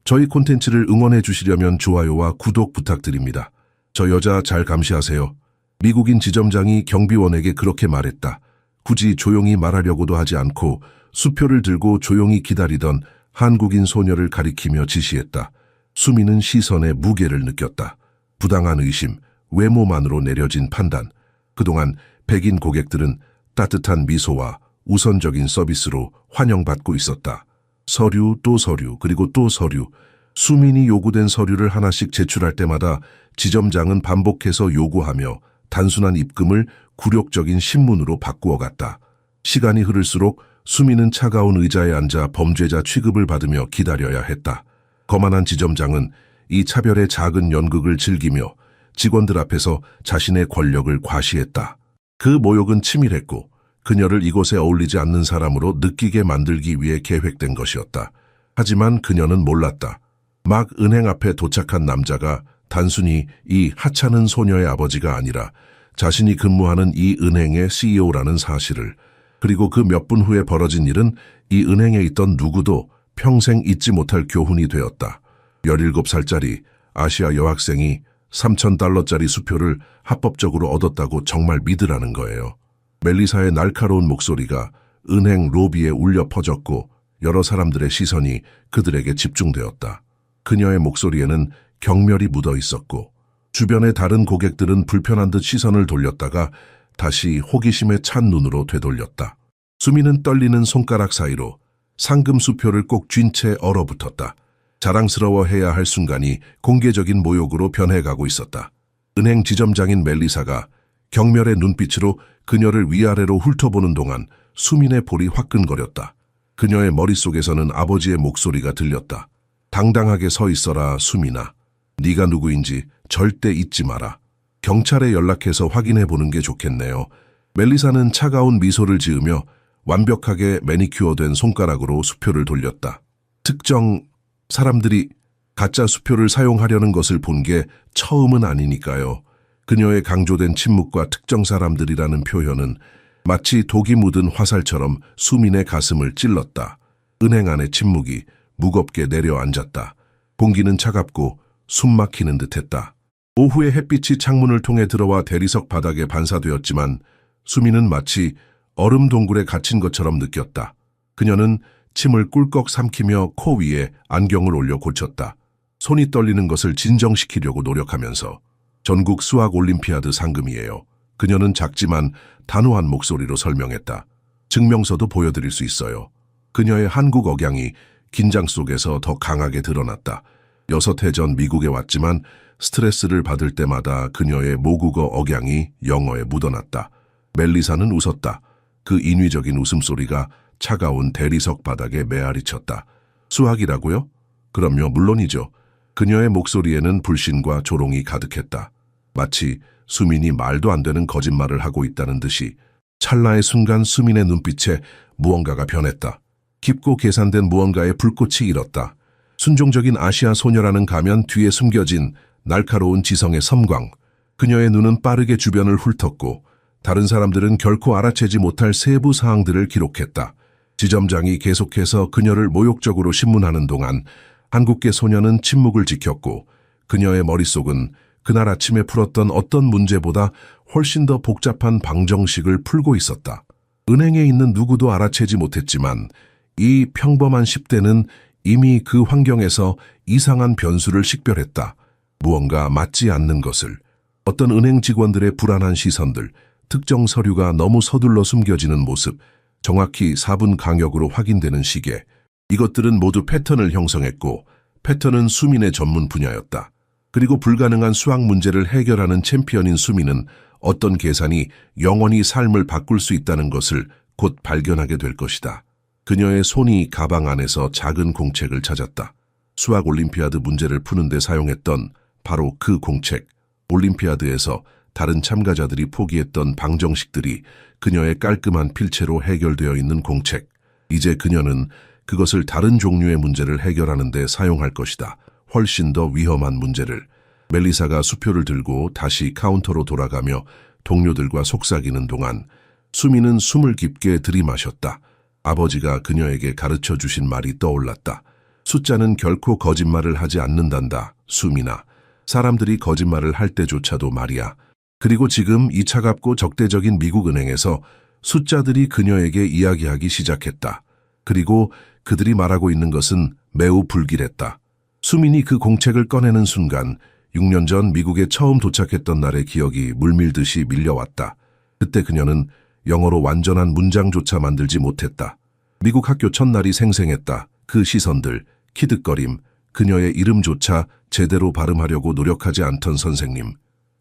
저희 콘텐츠를 응원해 주시려면 좋아요와 구독 부탁드립니다. 저 여자 잘 감시하세요. 미국인 지점장이 경비원에게 그렇게 말했다. 굳이 조용히 말하려고도 하지 않고 수표를 들고 조용히 기다리던 한국인 소녀를 가리키며 지시했다. 수미는 시선의 무게를 느꼈다. 부당한 의심, 외모만으로 내려진 판단. 그동안 백인 고객들은 따뜻한 미소와 우선적인 서비스로 환영받고 있었다. 서류 또 서류 그리고 또 서류. 수민이 요구된 서류를 하나씩 제출할 때마다 지점장은 반복해서 요구하며 단순한 입금을 굴욕적인 신문으로 바꾸어 갔다. 시간이 흐를수록 수민은 차가운 의자에 앉아 범죄자 취급을 받으며 기다려야 했다. 거만한 지점장은 이 차별의 작은 연극을 즐기며 직원들 앞에서 자신의 권력을 과시했다. 그 모욕은 치밀했고 그녀를 이곳에 어울리지 않는 사람으로 느끼게 만들기 위해 계획된 것이었다. 하지만 그녀는 몰랐다. 막 은행 앞에 도착한 남자가 단순히 이 하찮은 소녀의 아버지가 아니라 자신이 근무하는 이 은행의 CEO라는 사실을, 그리고 그 몇 분 후에 벌어진 일은 이 은행에 있던 누구도 평생 잊지 못할 교훈이 되었다. 17살짜리 아시아 여학생이 $3,000짜리 수표를 합법적으로 얻었다고 정말 믿으라는 거예요. 멜리사의 날카로운 목소리가 은행 로비에 울려 퍼졌고 여러 사람들의 시선이 그들에게 집중되었다. 그녀의 목소리에는 경멸이 묻어 있었고 주변의 다른 고객들은 불편한 듯 시선을 돌렸다가 다시 호기심에 찬 눈으로 되돌렸다. 수미는 떨리는 손가락 사이로 상금 수표를 꼭 쥔 채 얼어붙었다. 자랑스러워해야 할 순간이 공개적인 모욕으로 변해가고 있었다. 은행 지점장인 멜리사가 경멸의 눈빛으로 그녀를 위아래로 훑어보는 동안 수민의 볼이 화끈거렸다. 그녀의 머릿속에서는 아버지의 목소리가 들렸다. 당당하게 서 있어라, 수민아. 네가 누구인지 절대 잊지 마라. 경찰에 연락해서 확인해 보는 게 좋겠네요. 멜리사는 차가운 미소를 지으며 완벽하게 매니큐어된 손가락으로 수표를 돌렸다. 특정 사람들이 가짜 수표를 사용하려는 것을 본 게 처음은 아니니까요. 그녀의 강조된 침묵과 특정 사람들이라는 표현은 마치 독이 묻은 화살처럼 수민의 가슴을 찔렀다. 은행 안의 침묵이 무겁게 내려앉았다. 공기는 차갑고 숨 막히는 듯했다. 오후의 햇빛이 창문을 통해 들어와 대리석 바닥에 반사되었지만 수민은 마치 얼음 동굴에 갇힌 것처럼 느꼈다. 그녀는 침을 꿀꺽 삼키며 코 위에 안경을 올려 고쳤다. 손이 떨리는 것을 진정시키려고 노력하면서 전국 수학 올림피아드 상금이에요. 그녀는 작지만 단호한 목소리로 설명했다. 증명서도 보여드릴 수 있어요. 그녀의 한국 억양이 긴장 속에서 더 강하게 드러났다. 6해 전 미국에 왔지만 스트레스를 받을 때마다 그녀의 모국어 억양이 영어에 묻어났다. 멜리사는 웃었다. 그 인위적인 웃음소리가 차가운 대리석 바닥에 메아리쳤다. 수학이라고요? 그럼요, 물론이죠. 그녀의 목소리에는 불신과 조롱이 가득했다. 마치 수민이 말도 안 되는 거짓말을 하고 있다는 듯이. 찰나의 순간 수민의 눈빛에 무언가가 변했다. 깊고 계산된 무언가의 불꽃이 일었다. 순종적인 아시아 소녀라는 가면 뒤에 숨겨진 날카로운 지성의 섬광. 그녀의 눈은 빠르게 주변을 훑었고 다른 사람들은 결코 알아채지 못할 세부 사항들을 기록했다. 지점장이 계속해서 그녀를 모욕적으로 신문하는 동안 한국계 소녀는 침묵을 지켰고 그녀의 머릿속은 그날 아침에 풀었던 어떤 문제보다 훨씬 더 복잡한 방정식을 풀고 있었다. 은행에 있는 누구도 알아채지 못했지만 이 평범한 10대는 이미 그 환경에서 이상한 변수를 식별했다. 무언가 맞지 않는 것을. 어떤 은행 직원들의 불안한 시선들, 특정 서류가 너무 서둘러 숨겨지는 모습, 정확히 4분 간격으로 확인되는 시계. 이것들은 모두 패턴을 형성했고 패턴은 수민의 전문 분야였다. 그리고 불가능한 수학 문제를 해결하는 챔피언인 수민은 어떤 계산이 영원히 삶을 바꿀 수 있다는 것을 곧 발견하게 될 것이다. 그녀의 손이 가방 안에서 작은 공책을 찾았다. 수학 올림피아드 문제를 푸는 데 사용했던 바로 그 공책. 올림피아드에서 다른 참가자들이 포기했던 방정식들이 그녀의 깔끔한 필체로 해결되어 있는 공책. 이제 그녀는 그것을 다른 종류의 문제를 해결하는 데 사용할 것이다. 훨씬 더 위험한 문제를. 멜리사가 수표를 들고 다시 카운터로 돌아가며 동료들과 속삭이는 동안 수미는 숨을 깊게 들이마셨다. 아버지가 그녀에게 가르쳐 주신 말이 떠올랐다. 숫자는 결코 거짓말을 하지 않는단다, 수민아. 사람들이 거짓말을 할 때조차도 말이야. 그리고 지금 이 차갑고 적대적인 미국 은행에서 숫자들이 그녀에게 이야기하기 시작했다. 그리고 그들이 말하고 있는 것은 매우 불길했다. 수민이 그 공책을 꺼내는 순간 6년 전 미국에 처음 도착했던 날의 기억이 물밀듯이 밀려왔다. 그때 그녀는 영어로 완전한 문장조차 만들지 못했다. 미국 학교 첫날이 생생했다. 그 시선들, 키득거림, 그녀의 이름조차 제대로 발음하려고 노력하지 않던 선생님.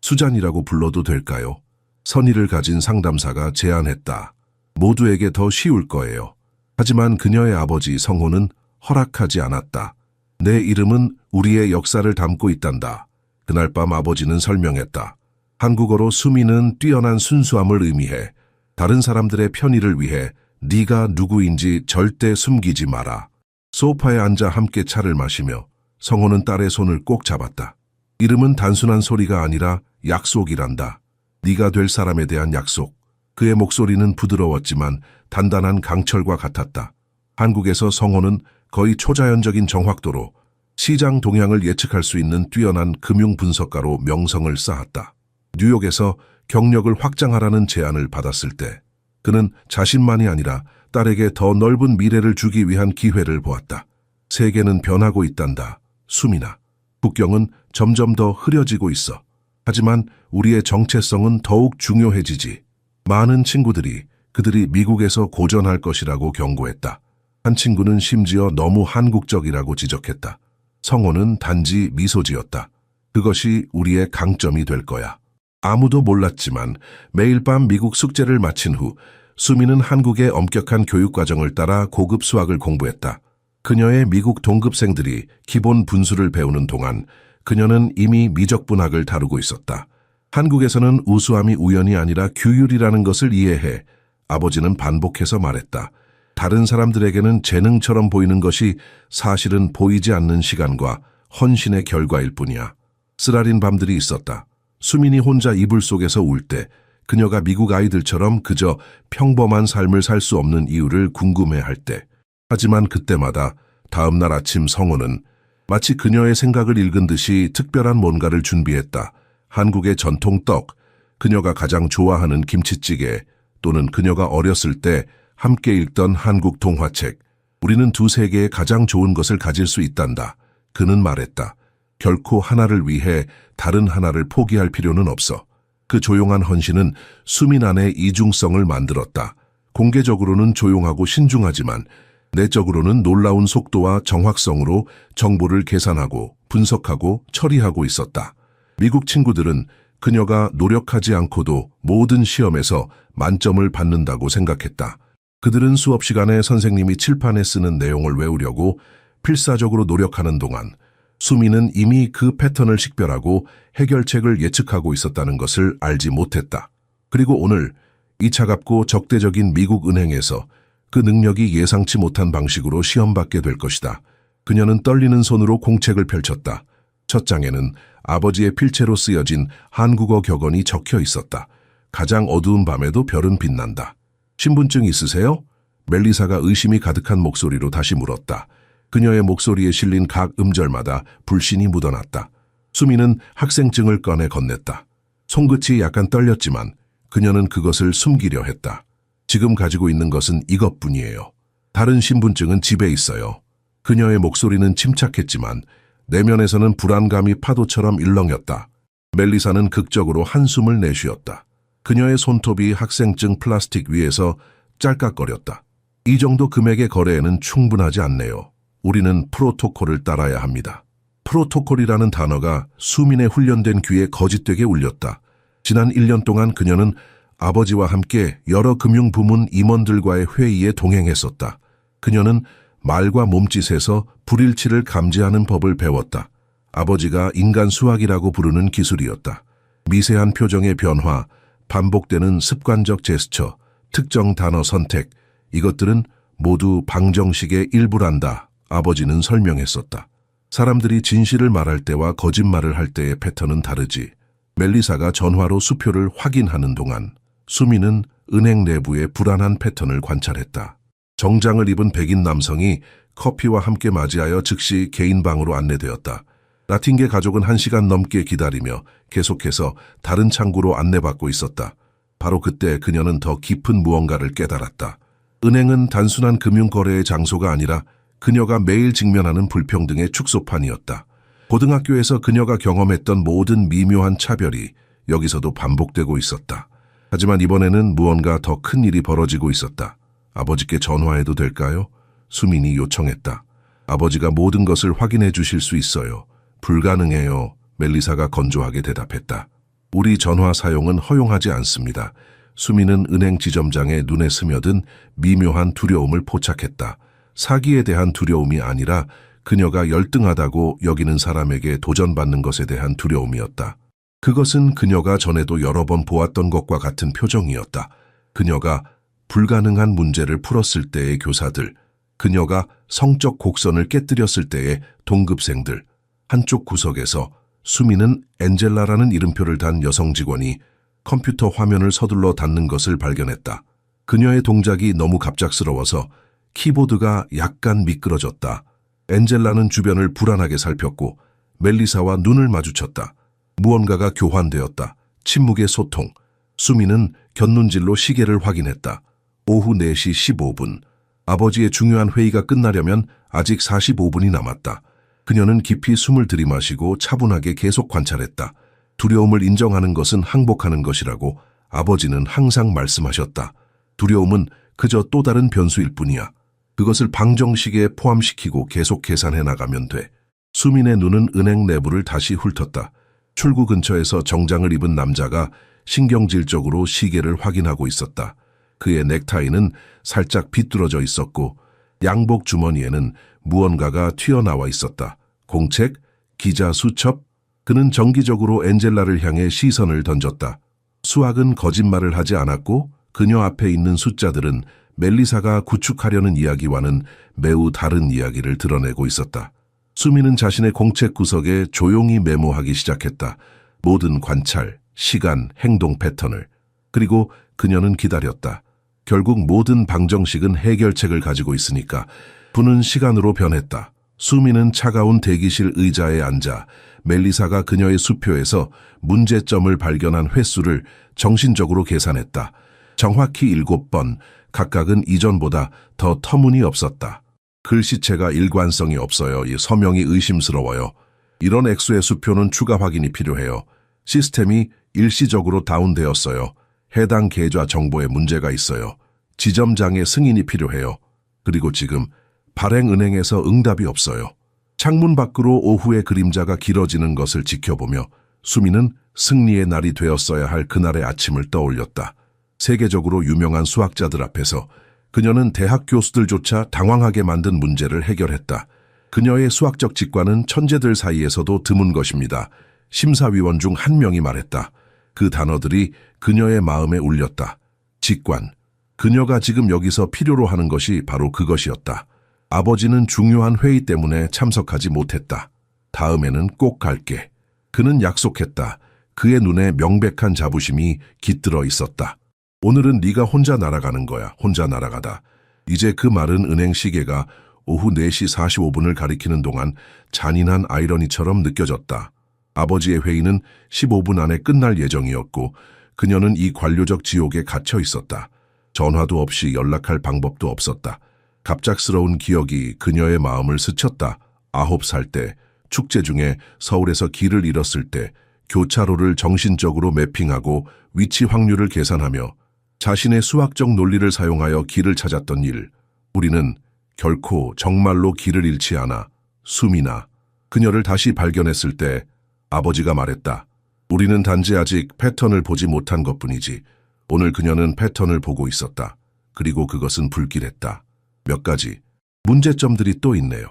수잔이라고 불러도 될까요? 선의를 가진 상담사가 제안했다. 모두에게 더 쉬울 거예요. 하지만 그녀의 아버지 성호는 허락하지 않았다. 내 이름은 우리의 역사를 담고 있단다. 그날 밤 아버지는 설명했다. 한국어로 수민은 뛰어난 순수함을 의미해. 다른 사람들의 편의를 위해 네가 누구인지 절대 숨기지 마라. 소파에 앉아 함께 차를 마시며 성호는 딸의 손을 꼭 잡았다. 이름은 단순한 소리가 아니라 약속이란다. 네가 될 사람에 대한 약속. 그의 목소리는 부드러웠지만 단단한 강철과 같았다. 한국에서 성호는 거의 초자연적인 정확도로 시장 동향을 예측할 수 있는 뛰어난 금융 분석가로 명성을 쌓았다. 뉴욕에서 경력을 확장하라는 제안을 받았을 때 그는 자신만이 아니라 딸에게 더 넓은 미래를 주기 위한 기회를 보았다. 세계는 변하고 있단다. 수민아. 국경은 점점 더 흐려지고 있어. 하지만 우리의 정체성은 더욱 중요해지지. 많은 친구들이 그들이 미국에서 고전할 것이라고 경고했다. 한 친구는 심지어 너무 한국적이라고 지적했다. 성호는 단지 미소 지었다. 그것이 우리의 강점이 될 거야. 아무도 몰랐지만 매일 밤 미국 숙제를 마친 후 수민은 한국의 엄격한 교육과정을 따라 고급 수학을 공부했다. 그녀의 미국 동급생들이 기본 분수를 배우는 동안 그녀는 이미 미적분학을 다루고 있었다. 한국에서는 우수함이 우연이 아니라 규율이라는 것을 이해해. 아버지는 반복해서 말했다. 다른 사람들에게는 재능처럼 보이는 것이 사실은 보이지 않는 시간과 헌신의 결과일 뿐이야. 쓰라린 밤들이 있었다. 수민이 혼자 이불 속에서 울 때 그녀가 미국 아이들처럼 그저 평범한 삶을 살 수 없는 이유를 궁금해할 때. 하지만 그때마다 다음날 아침 성호는 마치 그녀의 생각을 읽은 듯이 특별한 뭔가를 준비했다. 한국의 전통 떡, 그녀가 가장 좋아하는 김치찌개, 또는 그녀가 어렸을 때 함께 읽던 한국 동화책. 우리는 두 세계의 가장 좋은 것을 가질 수 있단다. 그는 말했다. 결코 하나를 위해 다른 하나를 포기할 필요는 없어. 그 조용한 헌신은 수민 안의 이중성을 만들었다. 공개적으로는 조용하고 신중하지만 내적으로는 놀라운 속도와 정확성으로 정보를 계산하고 분석하고 처리하고 있었다. 미국 친구들은 그녀가 노력하지 않고도 모든 시험에서 만점을 받는다고 생각했다. 그들은 수업 시간에 선생님이 칠판에 쓰는 내용을 외우려고 필사적으로 노력하는 동안 수민은 이미 그 패턴을 식별하고 해결책을 예측하고 있었다는 것을 알지 못했다. 그리고 오늘 이 차갑고 적대적인 미국 은행에서 그 능력이 예상치 못한 방식으로 시험받게 될 것이다. 그녀는 떨리는 손으로 공책을 펼쳤다. 첫 장에는 아버지의 필체로 쓰여진 한국어 격언이 적혀 있었다. 가장 어두운 밤에도 별은 빛난다. 신분증 있으세요? 멜리사가 의심이 가득한 목소리로 다시 물었다. 그녀의 목소리에 실린 각 음절마다 불신이 묻어났다. 수미는 학생증을 꺼내 건넸다. 손끝이 약간 떨렸지만 그녀는 그것을 숨기려 했다. 지금 가지고 있는 것은 이것뿐이에요. 다른 신분증은 집에 있어요. 그녀의 목소리는 침착했지만 내면에서는 불안감이 파도처럼 일렁였다. 멜리사는 극적으로 한숨을 내쉬었다. 그녀의 손톱이 학생증 플라스틱 위에서 짤깍거렸다. 이 정도 금액의 거래에는 충분하지 않네요. 우리는 프로토콜을 따라야 합니다. 프로토콜이라는 단어가 수민의 훈련된 귀에 거짓되게 울렸다. 지난 1년 동안 그녀는 아버지와 함께 여러 금융부문 임원들과의 회의에 동행했었다. 그녀는 말과 몸짓에서 불일치를 감지하는 법을 배웠다. 아버지가 인간 수학이라고 부르는 기술이었다. 미세한 표정의 변화, 반복되는 습관적 제스처, 특정 단어 선택, 이것들은 모두 방정식의 일부란다. 아버지는 설명했었다. 사람들이 진실을 말할 때와 거짓말을 할 때의 패턴은 다르지. 멜리사가 전화로 수표를 확인하는 동안 수미는 은행 내부의 불안한 패턴을 관찰했다. 정장을 입은 백인 남성이 커피와 함께 맞이하여 즉시 개인 방으로 안내되었다. 라틴계 가족은 1시간 넘게 기다리며 계속해서 다른 창구로 안내받고 있었다. 바로 그때 그녀는 더 깊은 무언가를 깨달았다. 은행은 단순한 금융거래의 장소가 아니라 그녀가 매일 직면하는 불평등의 축소판이었다. 고등학교에서 그녀가 경험했던 모든 미묘한 차별이 여기서도 반복되고 있었다. 하지만 이번에는 무언가 더 큰 일이 벌어지고 있었다. 아버지께 전화해도 될까요? 수민이 요청했다. 아버지가 모든 것을 확인해 주실 수 있어요. 불가능해요. 멜리사가 건조하게 대답했다. 우리 전화 사용은 허용하지 않습니다. 수민은 은행 지점장의 눈에 스며든 미묘한 두려움을 포착했다. 사기에 대한 두려움이 아니라 그녀가 열등하다고 여기는 사람에게 도전받는 것에 대한 두려움이었다. 그것은 그녀가 전에도 여러 번 보았던 것과 같은 표정이었다. 그녀가 불가능한 문제를 풀었을 때의 교사들, 그녀가 성적 곡선을 깨뜨렸을 때의 동급생들, 한쪽 구석에서 수민은 엔젤라라는 이름표를 단 여성 직원이 컴퓨터 화면을 서둘러 닫는 것을 발견했다. 그녀의 동작이 너무 갑작스러워서 키보드가 약간 미끄러졌다. 엔젤라는 주변을 불안하게 살폈고 멜리사와 눈을 마주쳤다. 무언가가 교환되었다. 침묵의 소통. 수민은 곁눈질로 시계를 확인했다. 오후 4시 15분. 아버지의 중요한 회의가 끝나려면 아직 45분이 남았다. 그녀는 깊이 숨을 들이마시고 차분하게 계속 관찰했다. 두려움을 인정하는 것은 항복하는 것이라고 아버지는 항상 말씀하셨다. 두려움은 그저 또 다른 변수일 뿐이야. 그것을 방정식에 포함시키고 계속 계산해 나가면 돼. 수민의 눈은 은행 내부를 다시 훑었다. 출구 근처에서 정장을 입은 남자가 신경질적으로 시계를 확인하고 있었다. 그의 넥타이는 살짝 비뚤어져 있었고 양복 주머니에는 무언가가 튀어나와 있었다. 공책, 기자 수첩. 그는 정기적으로 엔젤라를 향해 시선을 던졌다. 수학은 거짓말을 하지 않았고 그녀 앞에 있는 숫자들은 멜리사가 구축하려는 이야기와는 매우 다른 이야기를 드러내고 있었다. 수미는 자신의 공책 구석에 조용히 메모하기 시작했다. 모든 관찰, 시간, 행동 패턴을. 그리고 그녀는 기다렸다. 결국 모든 방정식은 해결책을 가지고 있으니까 부는 시간으로 변했다. 수미는 차가운 대기실 의자에 앉아 멜리사가 그녀의 수표에서 문제점을 발견한 횟수를 정신적으로 계산했다. 정확히 7번, 각각은 이전보다 더 터무니없었다. 글씨체가 일관성이 없어요. 이 서명이 의심스러워요. 이런 액수의 수표는 추가 확인이 필요해요. 시스템이 일시적으로 다운되었어요. 해당 계좌 정보에 문제가 있어요. 지점장의 승인이 필요해요. 그리고 지금 발행은행에서 응답이 없어요. 창문 밖으로 오후의 그림자가 길어지는 것을 지켜보며 수미는 승리의 날이 되었어야 할 그날의 아침을 떠올렸다. 세계적으로 유명한 수학자들 앞에서 그녀는 대학 교수들조차 당황하게 만든 문제를 해결했다. 그녀의 수학적 직관은 천재들 사이에서도 드문 것입니다. 심사위원 중 한 명이 말했다. 그 단어들이 그녀의 마음에 울렸다. 직관. 그녀가 지금 여기서 필요로 하는 것이 바로 그것이었다. 아버지는 중요한 회의 때문에 참석하지 못했다. 다음에는 꼭 갈게. 그는 약속했다. 그의 눈에 명백한 자부심이 깃들어 있었다. 오늘은 네가 혼자 날아가는 거야. 혼자 날아가다. 이제 그 말은 은행 시계가 오후 4시 45분을 가리키는 동안 잔인한 아이러니처럼 느껴졌다. 아버지의 회의는 15분 안에 끝날 예정이었고 그녀는 이 관료적 지옥에 갇혀 있었다. 전화도 없이 연락할 방법도 없었다. 갑작스러운 기억이 그녀의 마음을 스쳤다. 9살 때 축제 중에 서울에서 길을 잃었을 때 교차로를 정신적으로 매핑하고 위치 확률을 계산하며 자신의 수학적 논리를 사용하여 길을 찾았던 일. 우리는 결코 정말로 길을 잃지 않아. 수미나. 그녀를 다시 발견했을 때 아버지가 말했다. 우리는 단지 아직 패턴을 보지 못한 것뿐이지. 오늘 그녀는 패턴을 보고 있었다. 그리고 그것은 불길했다. 몇 가지 문제점들이 또 있네요.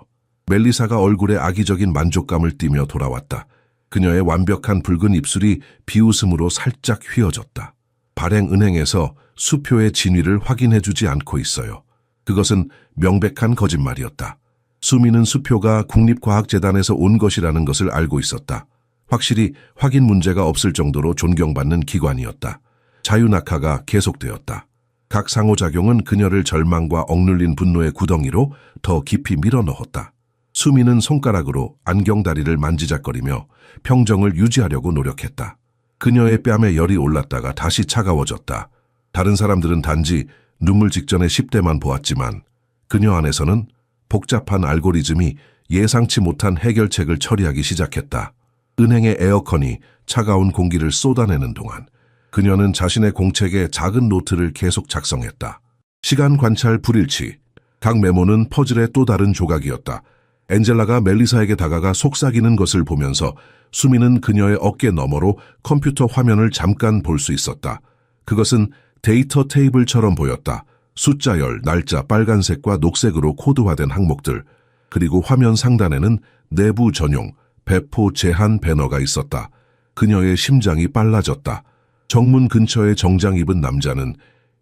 멜리사가 얼굴에 악의적인 만족감을 띠며 돌아왔다. 그녀의 완벽한 붉은 입술이 비웃음으로 살짝 휘어졌다. 발행은행에서 수표의 진위를 확인해주지 않고 있어요. 그것은 명백한 거짓말이었다. 수미는 수표가 국립과학재단에서 온 것이라는 것을 알고 있었다. 확실히 확인 문제가 없을 정도로 존경받는 기관이었다. 자유낙하가 계속되었다. 각 상호작용은 그녀를 절망과 억눌린 분노의 구덩이로 더 깊이 밀어넣었다. 수미는 손가락으로 안경다리를 만지작거리며 평정을 유지하려고 노력했다. 그녀의 뺨에 열이 올랐다가 다시 차가워졌다. 다른 사람들은 단지 눈물 직전의 10대만 보았지만 그녀 안에서는 복잡한 알고리즘이 예상치 못한 해결책을 처리하기 시작했다. 은행의 에어컨이 차가운 공기를 쏟아내는 동안 그녀는 자신의 공책에 작은 노트를 계속 작성했다. 시간 관찰 불일치. 각 메모는 퍼즐의 또 다른 조각이었다. 엔젤라가 멜리사에게 다가가 속삭이는 것을 보면서 수미는 그녀의 어깨 너머로 컴퓨터 화면을 잠깐 볼 수 있었다. 그것은 데이터 테이블처럼 보였다. 숫자열, 날짜, 빨간색과 녹색으로 코드화된 항목들, 그리고 화면 상단에는 내부 전용, 배포 제한 배너가 있었다. 그녀의 심장이 빨라졌다. 정문 근처에 정장 입은 남자는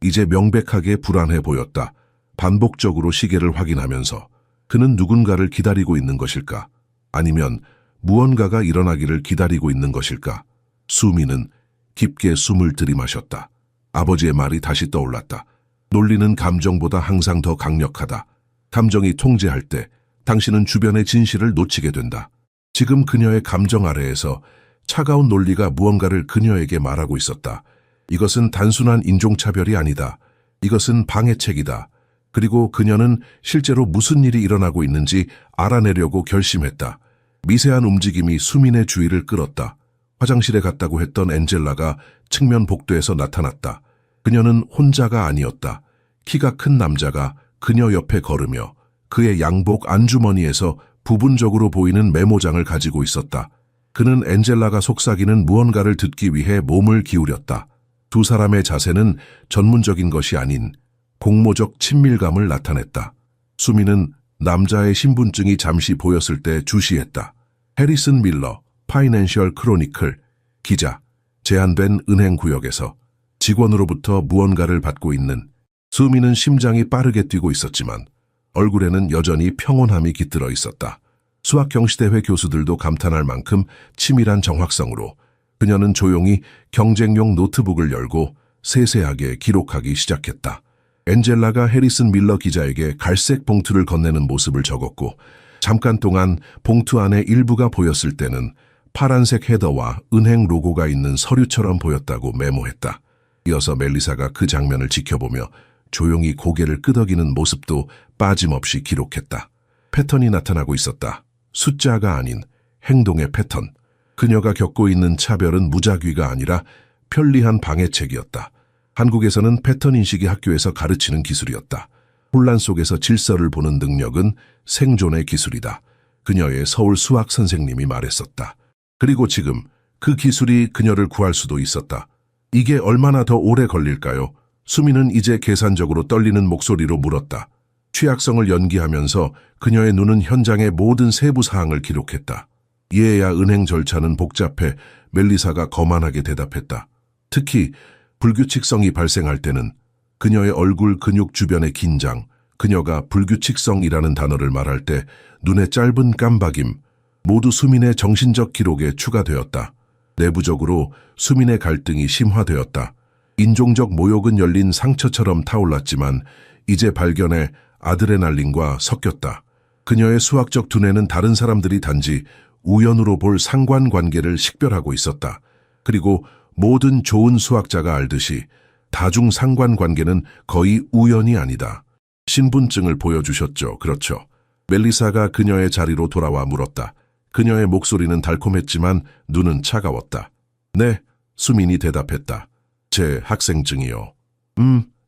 이제 명백하게 불안해 보였다. 반복적으로 시계를 확인하면서 그는 누군가를 기다리고 있는 것일까? 아니면 무언가가 일어나기를 기다리고 있는 것일까? 수미는 깊게 숨을 들이마셨다. 아버지의 말이 다시 떠올랐다. 논리는 감정보다 항상 더 강력하다. 감정이 통제할 때 당신은 주변의 진실을 놓치게 된다. 지금 그녀의 감정 아래에서 차가운 논리가 무언가를 그녀에게 말하고 있었다. 이것은 단순한 인종차별이 아니다. 이것은 방해책이다. 그리고 그녀는 실제로 무슨 일이 일어나고 있는지 알아내려고 결심했다. 미세한 움직임이 수민의 주의를 끌었다. 화장실에 갔다고 했던 엔젤라가 측면 복도에서 나타났다. 그녀는 혼자가 아니었다. 키가 큰 남자가 그녀 옆에 걸으며 그의 양복 안주머니에서 부분적으로 보이는 메모장을 가지고 있었다. 그는 엔젤라가 속삭이는 무언가를 듣기 위해 몸을 기울였다. 두 사람의 자세는 전문적인 것이 아닌 공모적 친밀감을 나타냈다. 수미는 남자의 신분증이 잠시 보였을 때 주시했다. 해리슨 밀러, 파이낸셜 크로니클, 기자, 제한된 은행 구역에서 직원으로부터 무언가를 받고 있는. 수미는 심장이 빠르게 뛰고 있었지만 얼굴에는 여전히 평온함이 깃들어 있었다. 수학 경시대회 교수들도 감탄할 만큼 치밀한 정확성으로 그녀는 조용히 경쟁용 노트북을 열고 세세하게 기록하기 시작했다. 엔젤라가 해리슨 밀러 기자에게 갈색 봉투를 건네는 모습을 적었고 잠깐 동안 봉투 안에 일부가 보였을 때는 파란색 헤더와 은행 로고가 있는 서류처럼 보였다고 메모했다. 이어서 멜리사가 그 장면을 지켜보며 조용히 고개를 끄덕이는 모습도 빠짐없이 기록했다. 패턴이 나타나고 있었다. 숫자가 아닌 행동의 패턴. 그녀가 겪고 있는 차별은 무작위가 아니라 편리한 방해책이었다. 한국에서는 패턴 인식이 학교에서 가르치는 기술이었다. 혼란 속에서 질서를 보는 능력은 생존의 기술이다. 그녀의 서울 수학 선생님이 말했었다. 그리고 지금 그 기술이 그녀를 구할 수도 있었다. 이게 얼마나 더 오래 걸릴까요? 수미는 이제 계산적으로 떨리는 목소리로 물었다. 취약성을 연기하면서 그녀의 눈은 현장의 모든 세부 사항을 기록했다. 이에야 은행 절차는 복잡해 멜리사가 거만하게 대답했다. 특히 불규칙성이 발생할 때는 그녀의 얼굴 근육 주변의 긴장, 그녀가 불규칙성이라는 단어를 말할 때 눈의 짧은 깜박임, 모두 수민의 정신적 기록에 추가되었다. 내부적으로 수민의 갈등이 심화되었다. 인종적 모욕은 열린 상처처럼 타올랐지만 이제 발견해 아드레날린과 섞였다. 그녀의 수학적 두뇌는 다른 사람들이 단지 우연으로 볼 상관관계를 식별하고 있었다. 그리고 모든 좋은 수학자가 알듯이 다중 상관관계는 거의 우연이 아니다. 신분증을 보여주셨죠. 그렇죠. 멜리사가 그녀의 자리로 돌아와 물었다. 그녀의 목소리는 달콤했지만 눈은 차가웠다. 네, 수민이 대답했다. 제 학생증이요.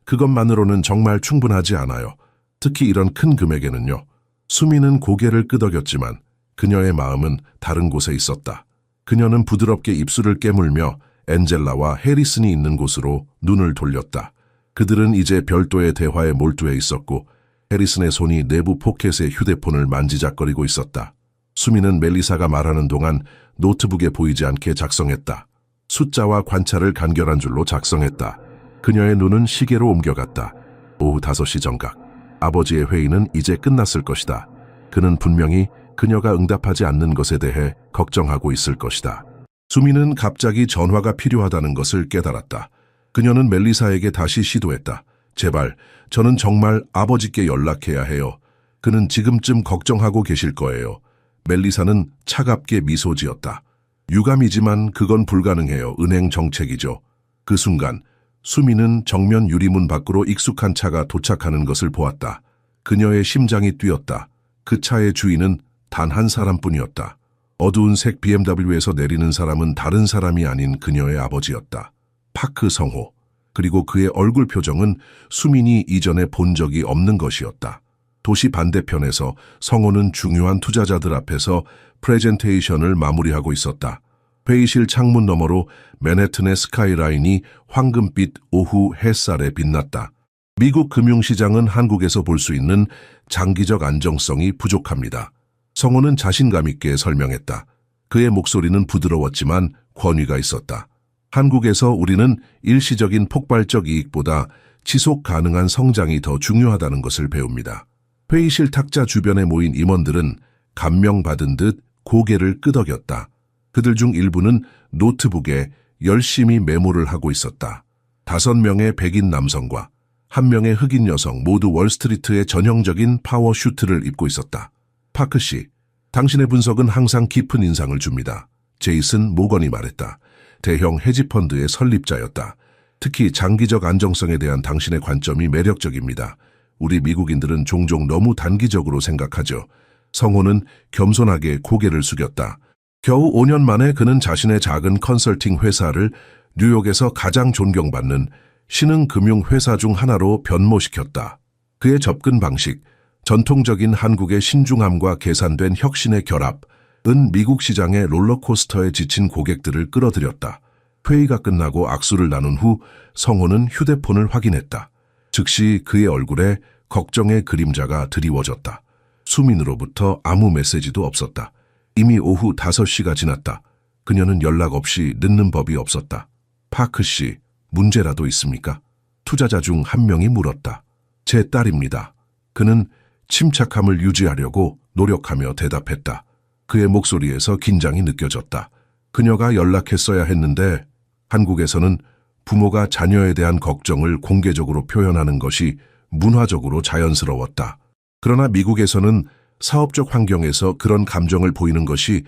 그것만으로는 정말 충분하지 않아요. 특히 이런 큰 금액에는요. 수민은 고개를 끄덕였지만 그녀의 마음은 다른 곳에 있었다. 그녀는 부드럽게 입술을 깨물며 엔젤라와 해리슨이 있는 곳으로 눈을 돌렸다. 그들은 이제 별도의 대화에 몰두해 있었고 해리슨의 손이 내부 포켓의 휴대폰을 만지작거리고 있었다. 수민은 멜리사가 말하는 동안 노트북에 보이지 않게 작성했다. 숫자와 관찰을 간결한 줄로 작성했다. 그녀의 눈은 시계로 옮겨갔다. 오후 5시 정각. 아버지의 회의는 이제 끝났을 것이다. 그는 분명히 그녀가 응답하지 않는 것에 대해 걱정하고 있을 것이다. 수미는 갑자기 전화가 필요하다는 것을 깨달았다. 그녀는 멜리사에게 다시 시도했다. 제발, 저는 정말 아버지께 연락해야 해요. 그는 지금쯤 걱정하고 계실 거예요. 멜리사는 차갑게 미소 지었다. 유감이지만 그건 불가능해요. 은행 정책이죠. 그 순간 수미는 정면 유리문 밖으로 익숙한 차가 도착하는 것을 보았다. 그녀의 심장이 뛰었다. 그 차의 주인은 단 한 사람뿐이었다. 어두운 색 BMW에서 내리는 사람은 다른 사람이 아닌 그녀의 아버지였다. 파크 성호. 그리고 그의 얼굴 표정은 수민이 이전에 본 적이 없는 것이었다. 도시 반대편에서 성호는 중요한 투자자들 앞에서 프레젠테이션을 마무리하고 있었다. 회의실 창문 너머로 맨해튼의 스카이라인이 황금빛 오후 햇살에 빛났다. 미국 금융시장은 한국에서 볼 수 있는 장기적 안정성이 부족합니다. 성호는 자신감 있게 설명했다. 그의 목소리는 부드러웠지만 권위가 있었다. 한국에서 우리는 일시적인 폭발적 이익보다 지속 가능한 성장이 더 중요하다는 것을 배웁니다. 회의실 탁자 주변에 모인 임원들은 감명받은 듯 고개를 끄덕였다. 그들 중 일부는 노트북에 열심히 메모를 하고 있었다. 5명의 백인 남성과 1명의 흑인 여성 모두 월스트리트의 전형적인 파워슈트를 입고 있었다. 파크 씨, 당신의 분석은 항상 깊은 인상을 줍니다. 제이슨 모건이 말했다. 대형 헤지펀드의 설립자였다. 특히 장기적 안정성에 대한 당신의 관점이 매력적입니다. 우리 미국인들은 종종 너무 단기적으로 생각하죠. 성호는 겸손하게 고개를 숙였다. 겨우 5년 만에 그는 자신의 작은 컨설팅 회사를 뉴욕에서 가장 존경받는 신흥금융회사 중 하나로 변모시켰다. 그의 접근 방식, 전통적인 한국의 신중함과 계산된 혁신의 결합은 미국 시장의 롤러코스터에 지친 고객들을 끌어들였다. 회의가 끝나고 악수를 나눈 후 성호는 휴대폰을 확인했다. 즉시 그의 얼굴에 걱정의 그림자가 드리워졌다. 수민으로부터 아무 메시지도 없었다. 이미 오후 5시가 지났다. 그녀는 연락 없이 늦는 법이 없었다. 파크 씨, 문제라도 있습니까? 투자자 중 한 명이 물었다. 제 딸입니다. 그는 침착함을 유지하려고 노력하며 대답했다. 그의 목소리에서 긴장이 느껴졌다. 그녀가 연락했어야 했는데 한국에서는 부모가 자녀에 대한 걱정을 공개적으로 표현하는 것이 문화적으로 자연스러웠다. 그러나 미국에서는 사업적 환경에서 그런 감정을 보이는 것이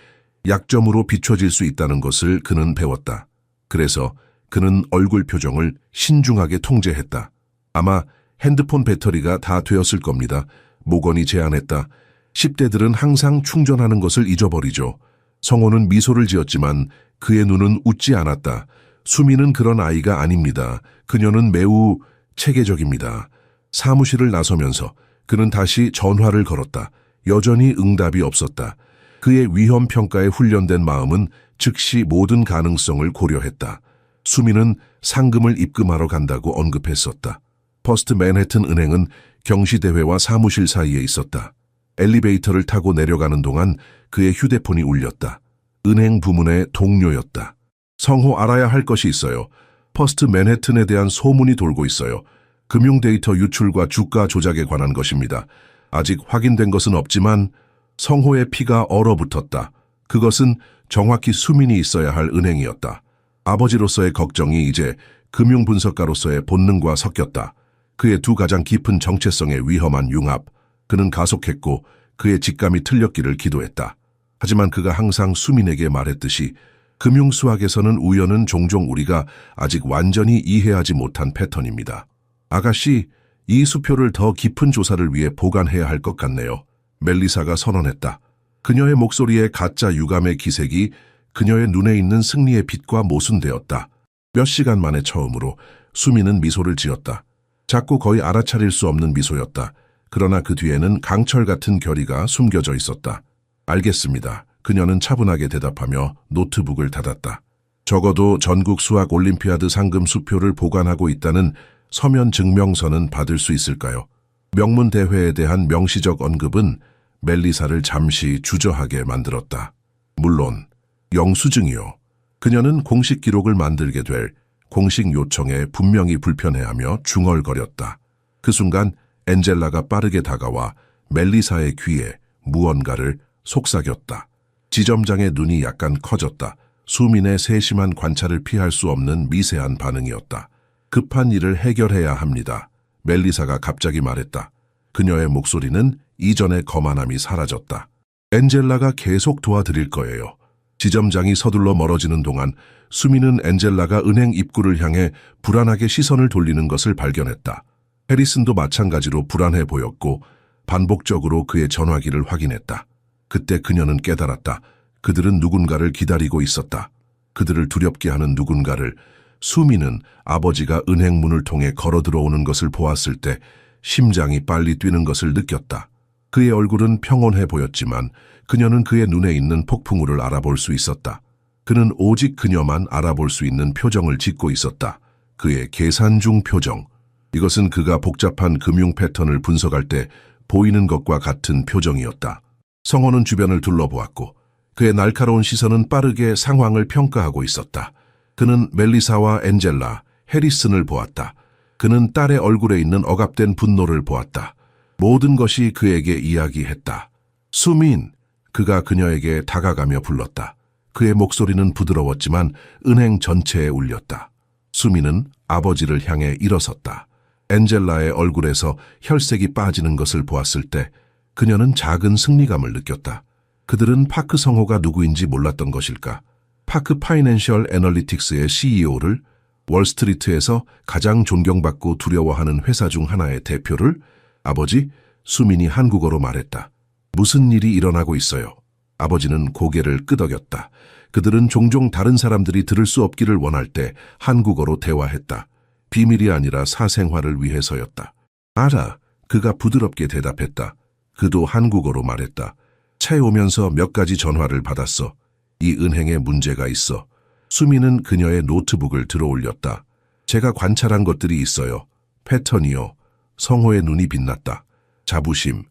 약점으로 비춰질 수 있다는 것을 그는 배웠다. 그래서 그는 얼굴 표정을 신중하게 통제했다. 아마 핸드폰 배터리가 다 되었을 겁니다. 모건이 제안했다. 10대들은 항상 충전하는 것을 잊어버리죠. 성호는 미소를 지었지만 그의 눈은 웃지 않았다. 수미는 그런 아이가 아닙니다. 그녀는 매우 체계적입니다. 사무실을 나서면서 그는 다시 전화를 걸었다. 여전히 응답이 없었다. 그의 위험 평가에 훈련된 마음은 즉시 모든 가능성을 고려했다. 수미는 상금을 입금하러 간다고 언급했었다. 퍼스트 맨해튼 은행은 경시대회와 사무실 사이에 있었다. 엘리베이터를 타고 내려가는 동안 그의 휴대폰이 울렸다. 은행 부문의 동료였다. 성호 알아야 할 것이 있어요. 퍼스트 맨해튼에 대한 소문이 돌고 있어요. 금융 데이터 유출과 주가 조작에 관한 것입니다. 아직 확인된 것은 없지만 성호의 피가 얼어붙었다. 그것은 정확히 수민이 있어야 할 은행이었다. 아버지로서의 걱정이 이제 금융분석가로서의 본능과 섞였다. 그의 두 가장 깊은 정체성의 위험한 융합. 그는 가속했고 그의 직감이 틀렸기를 기도했다. 하지만 그가 항상 수민에게 말했듯이 금융수학에서는 우연은 종종 우리가 아직 완전히 이해하지 못한 패턴입니다. 아가씨, 이 수표를 더 깊은 조사를 위해 보관해야 할 것 같네요. 멜리사가 선언했다. 그녀의 목소리에 가짜 유감의 기색이 그녀의 눈에 있는 승리의 빛과 모순되었다. 몇 시간 만에 처음으로 수미는 미소를 지었다. 작고 거의 알아차릴 수 없는 미소였다. 그러나 그 뒤에는 강철 같은 결의가 숨겨져 있었다. 알겠습니다. 그녀는 차분하게 대답하며 노트북을 닫았다. 적어도 전국 수학 올림피아드 상금 수표를 보관하고 있다는 서면 증명서는 받을 수 있을까요? 명문 대회에 대한 명시적 언급은 멜리사를 잠시 주저하게 만들었다. 물론 영수증이요. 그녀는 공식 기록을 만들게 될 공식 요청에 분명히 불편해하며 중얼거렸다. 그 순간 엔젤라가 빠르게 다가와 멜리사의 귀에 무언가를 속삭였다. 지점장의 눈이 약간 커졌다. 수민의 세심한 관찰을 피할 수 없는 미세한 반응이었다. 급한 일을 해결해야 합니다. 멜리사가 갑자기 말했다. 그녀의 목소리는 이전의 거만함이 사라졌다. 엔젤라가 계속 도와드릴 거예요. 지점장이 서둘러 멀어지는 동안 수미는 엔젤라가 은행 입구를 향해 불안하게 시선을 돌리는 것을 발견했다. 해리슨도 마찬가지로 불안해 보였고 반복적으로 그의 전화기를 확인했다. 그때 그녀는 깨달았다. 그들은 누군가를 기다리고 있었다. 그들을 두렵게 하는 누군가를. 수미는 아버지가 은행 문을 통해 걸어 들어오는 것을 보았을 때 심장이 빨리 뛰는 것을 느꼈다. 그의 얼굴은 평온해 보였지만 그녀는 그의 눈에 있는 폭풍우를 알아볼 수 있었다. 그는 오직 그녀만 알아볼 수 있는 표정을 짓고 있었다. 그의 계산 중 표정. 이것은 그가 복잡한 금융 패턴을 분석할 때 보이는 것과 같은 표정이었다. 성호는 주변을 둘러보았고 그의 날카로운 시선은 빠르게 상황을 평가하고 있었다. 그는 멜리사와 엔젤라, 해리슨을 보았다. 그는 딸의 얼굴에 있는 억압된 분노를 보았다. 모든 것이 그에게 이야기했다. 수민! 그가 그녀에게 다가가며 불렀다. 그의 목소리는 부드러웠지만 은행 전체에 울렸다. 수민은 아버지를 향해 일어섰다. 엔젤라의 얼굴에서 혈색이 빠지는 것을 보았을 때 그녀는 작은 승리감을 느꼈다. 그들은 파크 성호가 누구인지 몰랐던 것일까? 파크 파이낸셜 애널리틱스의 CEO를, 월스트리트에서 가장 존경받고 두려워하는 회사 중 하나의 대표를? 아버지, 수민이 한국어로 말했다. 무슨 일이 일어나고 있어요? 아버지는 고개를 끄덕였다. 그들은 종종 다른 사람들이 들을 수 없기를 원할 때 한국어로 대화했다. 비밀이 아니라 사생활을 위해서였다. 알아, 그가 부드럽게 대답했다. 그도 한국어로 말했다. 차에 오면서 몇 가지 전화를 받았어. 이 은행에 문제가 있어. 수미는 그녀의 노트북을 들어올렸다. 제가 관찰한 것들이 있어요. 패턴이요. 성호의 눈이 빛났다. 자부심,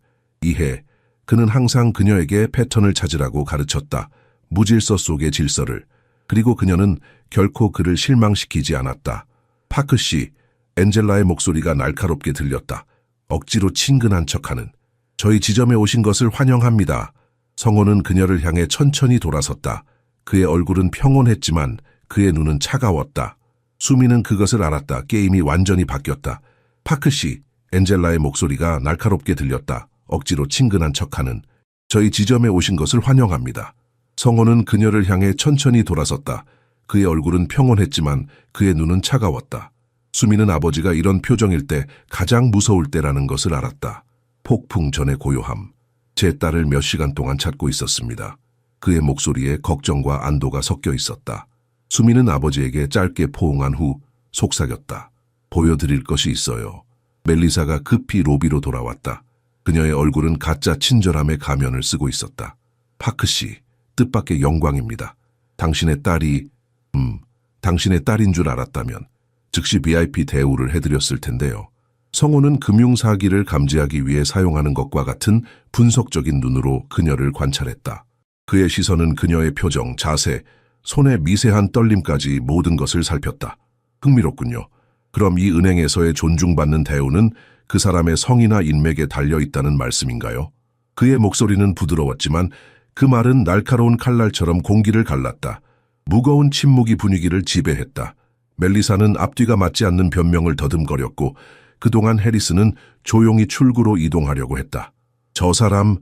이해. 그는 항상 그녀에게 패턴을 찾으라고 가르쳤다. 무질서 속의 질서를. 그리고 그녀는 결코 그를 실망시키지 않았다. 파크 씨, 엔젤라의 목소리가 날카롭게 들렸다. 억지로 친근한 척하는. 저희 지점에 오신 것을 환영합니다. 성호는 그녀를 향해 천천히 돌아섰다. 그의 얼굴은 평온했지만 그의 눈은 차가웠다. 수미는 그것을 알았다. 게임이 완전히 바뀌었다. 파크 씨, 엔젤라의 목소리가 날카롭게 들렸다. 억지로 친근한 척하는. 저희 지점에 오신 것을 환영합니다. 성호는 그녀를 향해 천천히 돌아섰다. 그의 얼굴은 평온했지만 그의 눈은 차가웠다. 수미는 아버지가 이런 표정일 때 가장 무서울 때라는 것을 알았다. 폭풍 전의 고요함. 제 딸을 몇 시간 동안 찾고 있었습니다. 그의 목소리에 걱정과 안도가 섞여 있었다. 수미는 아버지에게 짧게 포옹한 후 속삭였다. 보여드릴 것이 있어요. 멜리사가 급히 로비로 돌아왔다. 그녀의 얼굴은 가짜 친절함의 가면을 쓰고 있었다. 파크 씨, 뜻밖의 영광입니다. 당신의 딸인 줄 알았다면 즉시 VIP 대우를 해드렸을 텐데요. 성호는 금융사기를 감지하기 위해 사용하는 것과 같은 분석적인 눈으로 그녀를 관찰했다. 그의 시선은 그녀의 표정, 자세, 손의 미세한 떨림까지 모든 것을 살폈다. 흥미롭군요. 그럼 이 은행에서의 존중받는 대우는 그 사람의 성이나 인맥에 달려있다는 말씀인가요? 그의 목소리는 부드러웠지만 그 말은 날카로운 칼날처럼 공기를 갈랐다. 무거운 침묵이 분위기를 지배했다. 멜리사는 앞뒤가 맞지 않는 변명을 더듬거렸고 그동안 해리스는 조용히 출구로 이동하려고 했다. 저 사람,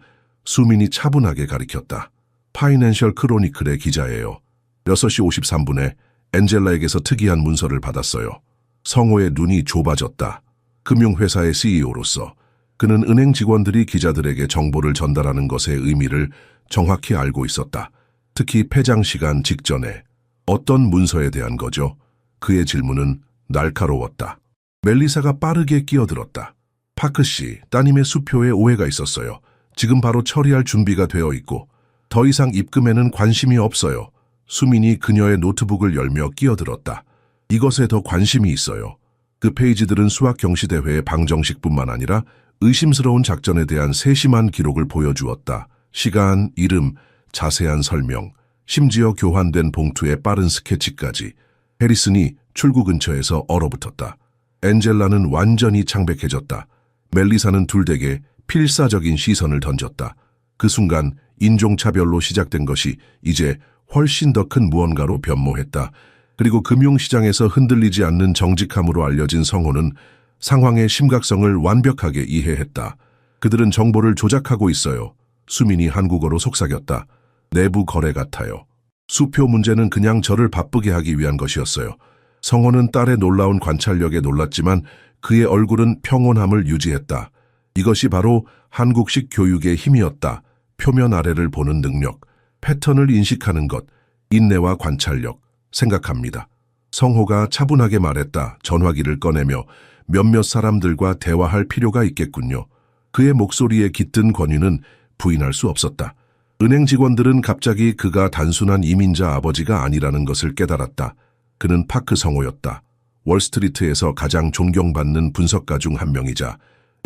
수민이 차분하게 가리켰다. 파이낸셜 크로니클의 기자예요. 6시 53분에 엔젤라에게서 특이한 문서를 받았어요. 성호의 눈이 좁아졌다. 금융회사의 CEO로서 그는 은행 직원들이 기자들에게 정보를 전달하는 것의 의미를 정확히 알고 있었다. 특히 폐장 시간 직전에. 어떤 문서에 대한 거죠? 그의 질문은 날카로웠다. 멜리사가 빠르게 끼어들었다. 파크 씨, 따님의 수표에 오해가 있었어요. 지금 바로 처리할 준비가 되어 있고 더 이상 입금에는 관심이 없어요. 수민이 그녀의 노트북을 열며 끼어들었다. 이것에 더 관심이 있어요. 그 페이지들은 수학 경시대회의 방정식뿐만 아니라 의심스러운 작전에 대한 세심한 기록을 보여주었다. 시간, 이름, 자세한 설명, 심지어 교환된 봉투의 빠른 스케치까지. 해리슨이 출구 근처에서 얼어붙었다. 엔젤라는 완전히 창백해졌다. 멜리사는 둘에게 필사적인 시선을 던졌다. 그 순간 인종차별로 시작된 것이 이제 훨씬 더 큰 무언가로 변모했다. 그리고 금융시장에서 흔들리지 않는 정직함으로 알려진 성호는 상황의 심각성을 완벽하게 이해했다. 그들은 정보를 조작하고 있어요. 수민이 한국어로 속삭였다. 내부 거래 같아요. 수표 문제는 그냥 저를 바쁘게 하기 위한 것이었어요. 성호는 딸의 놀라운 관찰력에 놀랐지만 그의 얼굴은 평온함을 유지했다. 이것이 바로 한국식 교육의 힘이었다. 표면 아래를 보는 능력, 패턴을 인식하는 것, 인내와 관찰력, 생각합니다. 성호가 차분하게 말했다. 전화기를 꺼내며 몇몇 사람들과 대화할 필요가 있겠군요. 그의 목소리에 깃든 권유는 부인할 수 없었다. 은행 직원들은 갑자기 그가 단순한 이민자 아버지가 아니라는 것을 깨달았다. 그는 파크 성호였다. 월스트리트에서 가장 존경받는 분석가 중 한 명이자